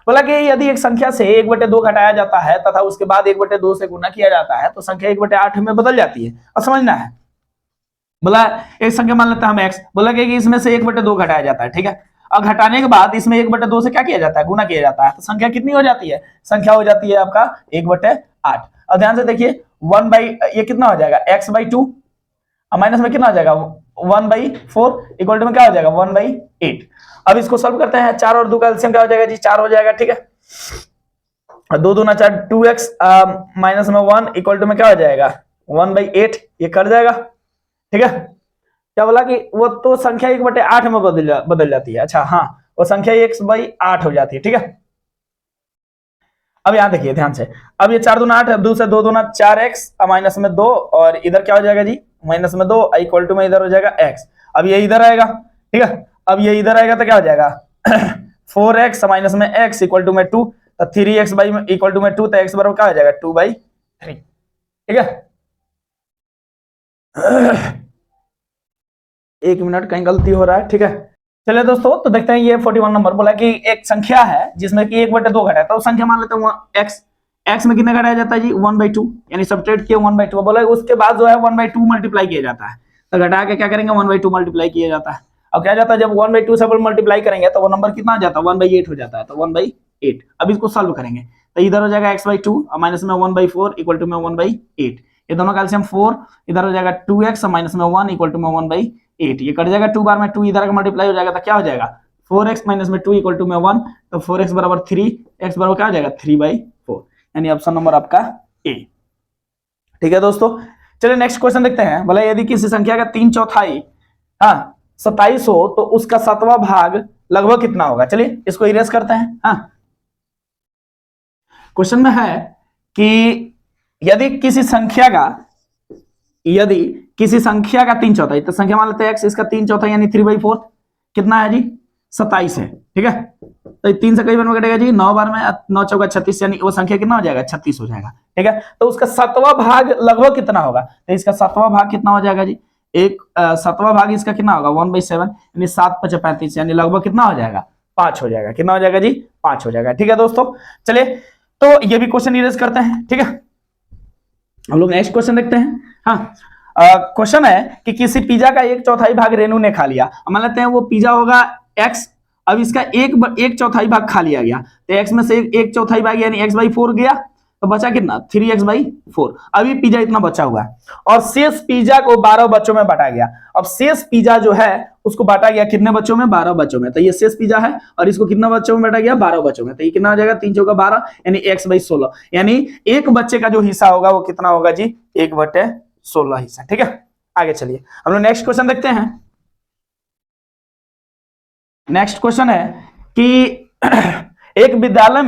Speaker 1: बोला कि यदि एक संख्या से 1/2 घटाया जाता है तथा उसके बाद 1/2 से गुना किया जाता है तो संख्या 1/8 में बदल जाती है, और समझना है। बोला एक संख्या मान लेते हैं हम x, बोला कि इसमें से 1/2 घटाया जाता है, ठीक है। और घटाने के बाद इसमें 1/2 से क्या किया जाता है, गुना किया जाता है, तो संख्या कितनी हो जाती है, संख्या हो जाती है आपका 1/8। और ध्यान से देखिए ये कितना हो जाएगा x/2, और माइनस में कितना हो जाएगा 1/4 इक्वल टू में क्या हो जाएगा 1/8। अब इसको सॉल्व करते हैं, 4 और 2 का एलसीएम क्या हो जाएगा जी 4 हो जाएगा, ठीक है। 2 दूना 4 2x माइनस में 1 इक्वल टू में क्या हो जाएगा 1/8, ये कर जाएगा, ठीक है। क्या बोला कि वो तो संख्या 1/8 में बदल जाती है, अच्छा हाँ, वो संख्या x/8 हो जाती है, ठीक है। अब यहां देखिए ध्यान से, अब ये 4 दूना 8, 2 से 2 दूना 4x माइनस में 2, और इधर क्या हो जाएगा जी माइनस में 2 इक्वल टू में इधर हो जाएगा x। अब ये इधर आएगा, ठीक है। अब ये इधर आएगा तो क्या हो जाएगा 4x माइनस में x इक्वल टू में 2, तो 3x इक्वल टू में 2, तो x बराबर क्या हो जाएगा 2/3, ठीक है। 1 मिनट कहीं गलती हो रहा है, ठीक है। चलिए दोस्तों, तो देखते हैं ये 41 नंबर बोला कि एक संख्या है जिसमें कि 1/2 घटा है, तो संख्या मान लेते हैं x में कितना घटाया जाता है जी 1/2, यानी सब्ट्रैक्ट किया 1/2, बोला उसके बाद जो है 1/2 मल्टीप्लाई किया जाता है, तो घटा के क्या करेंगे 1/2 मल्टीप्लाई किया जाता है। अब क्या जाता है जब 1/2 से मल्टीप्लाई करेंगे तो वो नंबर कितना आ जाता है 1/8 हो जाता है, तो 1/8। अब इसको सॉल्व करेंगे तो इधर हो जाएगा x/2 और माइनस में 1/4 इक्वल टू में 1/8, ये दोनों का एलसीएम 4, इधर हो जाएगा 2x माइनस में 1 इक्वल टू में 1/8, ये कट जाएगा 2 बार में 2 इधर का मल्टीप्लाई हो जाएगा तो क्या हो जाएगा 4x माइनस में 2 इक्वल टू में 1, तो 4x बराबर 3, x बराबर क्या हो जाएगा 3/4, यानी ऑप्शन नंबर आपका ए। ठीक है दोस्तों, चलिए नेक्स्ट क्वेश्चन देखते हैं। बोला यदि किसी संख्या का 3/4 27 हो तो उसका 7वां भाग लगभग कितना होगा। चलिए इसको इरेज करते हैं। क्वेश्चन में है कि यदि किसी संख्या का 3/4, तो संख्या मान लेते हैं x, इसका 3/4 यानी 3/4 कितना है जी 27 है। ठीक है, तो 3 से कई बार में कटेगा जी 9 बार में, 9 चौका 36, यानी वो संख्या कितना हो जाएगा 36 हो जाएगा। ठीक है, तो उसका 7वां भाग लगभग कितना होगा, तो इसका 7वां भाग कितना हो जाएगा जी 7वां भाग इसका कितना होगा 1/7, यानी 7 × 35, यानी लगभग कितना हो जाएगा 5 हो जाएगा। कितना हो जाएगा जी 5 हो जाएगा। ठीक है दोस्तों, चलिए तो ये भी क्वेश्चन इरेज करते हैं। ठीक है, हम लोग नेक्स्ट क्वेश्चन देखते हैं। क्वेश्चन है कि किसी पिज्जा का 1/4 भाग रेनू ने खा लिया। मान लेते हैं वो पिज्जा होगा x, अब इसका 1/4 भाग खा लिया गया, तो x में से 1/4 भाग यानी x/4 गया, तो बचा कितना 3x/4। अभी पिज्जा इतना बचा हुआ है और शेष पिज्जा को 12 बच्चों में बांटा गया। अब शेष पिज्जा जो है उसको बांटा गया कितने बच्चों में 12 बच्चों में, तो ये शेष पिज्जा है और इसको कितना बच्चों में बांटा गया 12 बच्चों में, तो ये कितना हो जाएगा 3 चौका 12 यानी x/16, यानी एक बच्चे का जो हिस्सा होगा वो कितना होगा जी 1/16 हिस्सा। ठीक है, आगे चलिए हम लोग नेक्स्ट क्वेश्चन देखते हैं। नेक्स्ट क्वेश्चन है कि एक विद्यालय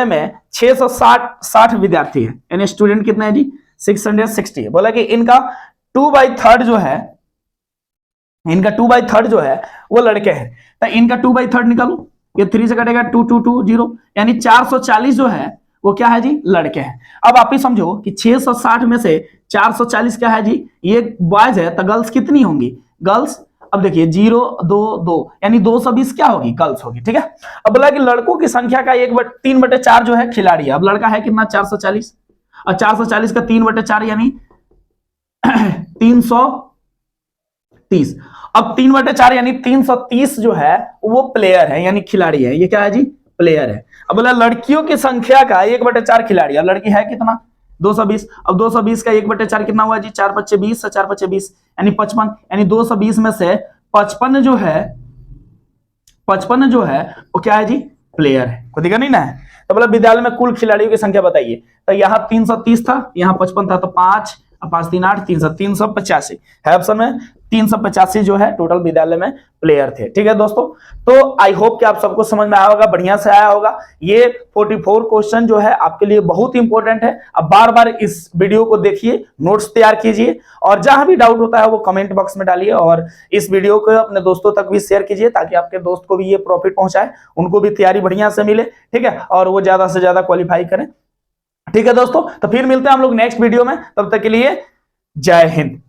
Speaker 1: में 660 विद्यार्थी है, यानी स्टूडेंट कितने हैं जी 660 है। बोला कि इनका 2/3 जो है वो लड़के हैं, तो इनका 2/3 निकालो, ये 3 से कटेगा 2 2 2 0, यानी 440 जो है वो क्या है जी लड़के हैं। अब आप ही समझो कि 660 में से 440 क्या है जी ये बॉयज है, तो गर्ल्स कितनी होंगी गर्ल्स, अब देखिए 0 2 2 यानी 220 क्या होगी गर्ल्स होगी। ठीक है, अब बोला कि लड़कों की संख्या का 3/4 जो है खिलाड़ी है। अब लड़का है कितना 440 और 440 का 3/4 यानी 330। अब 3/4 यानी 330 जो है वो प्लेयर है यानी खिलाड़ी है, ये क्या है जी प्लेयर है। अब बोला लड़कियों की संख्या का 1/4 खिलाड़ी, अब लड़की है कितना 220, अब 220 का 1/4 कितना हुआ जी 4 × 5 = 20, 4 × 5 = 20 यानी 55, यानी 220 में से 55 जो है वो क्या है जी प्लेयर है। को दिखा नहीं ना है, तो बोला विद्यालय में कुल खिलाड़ियों की संख्या बताइए, तो यहाँ 330 था, यहाँ 55 था, तो 5 और 5 3 8 385 है ऑप्शन में। 385 जो है टोटल विद्यालय में प्लेयर थे। ठीक है दोस्तों, तो आई होप कि आप सबको समझ में आया होगा, बढ़िया से आया होगा। ये 44 क्वेश्चन जो है आपके लिए बहुत इंपॉर्टेंट है। अब बार बार इस वीडियो को देखिए, नोट्स तैयार कीजिए और जहां भी डाउट होता है वो कमेंट बॉक्स में डालिए और इस वीडियो को अपने दोस्तों तक भी शेयर कीजिए ताकि आपके दोस्त को भी ये प्रॉफिट पहुंचाए, उनको भी तैयारी बढ़िया से मिले। ठीक है, और वो ज्यादा से ज्यादा क्वालिफाई करें। ठीक है दोस्तों, तो फिर मिलते हैं हम लोग नेक्स्ट वीडियो में, तब तक के लिए जय हिंद।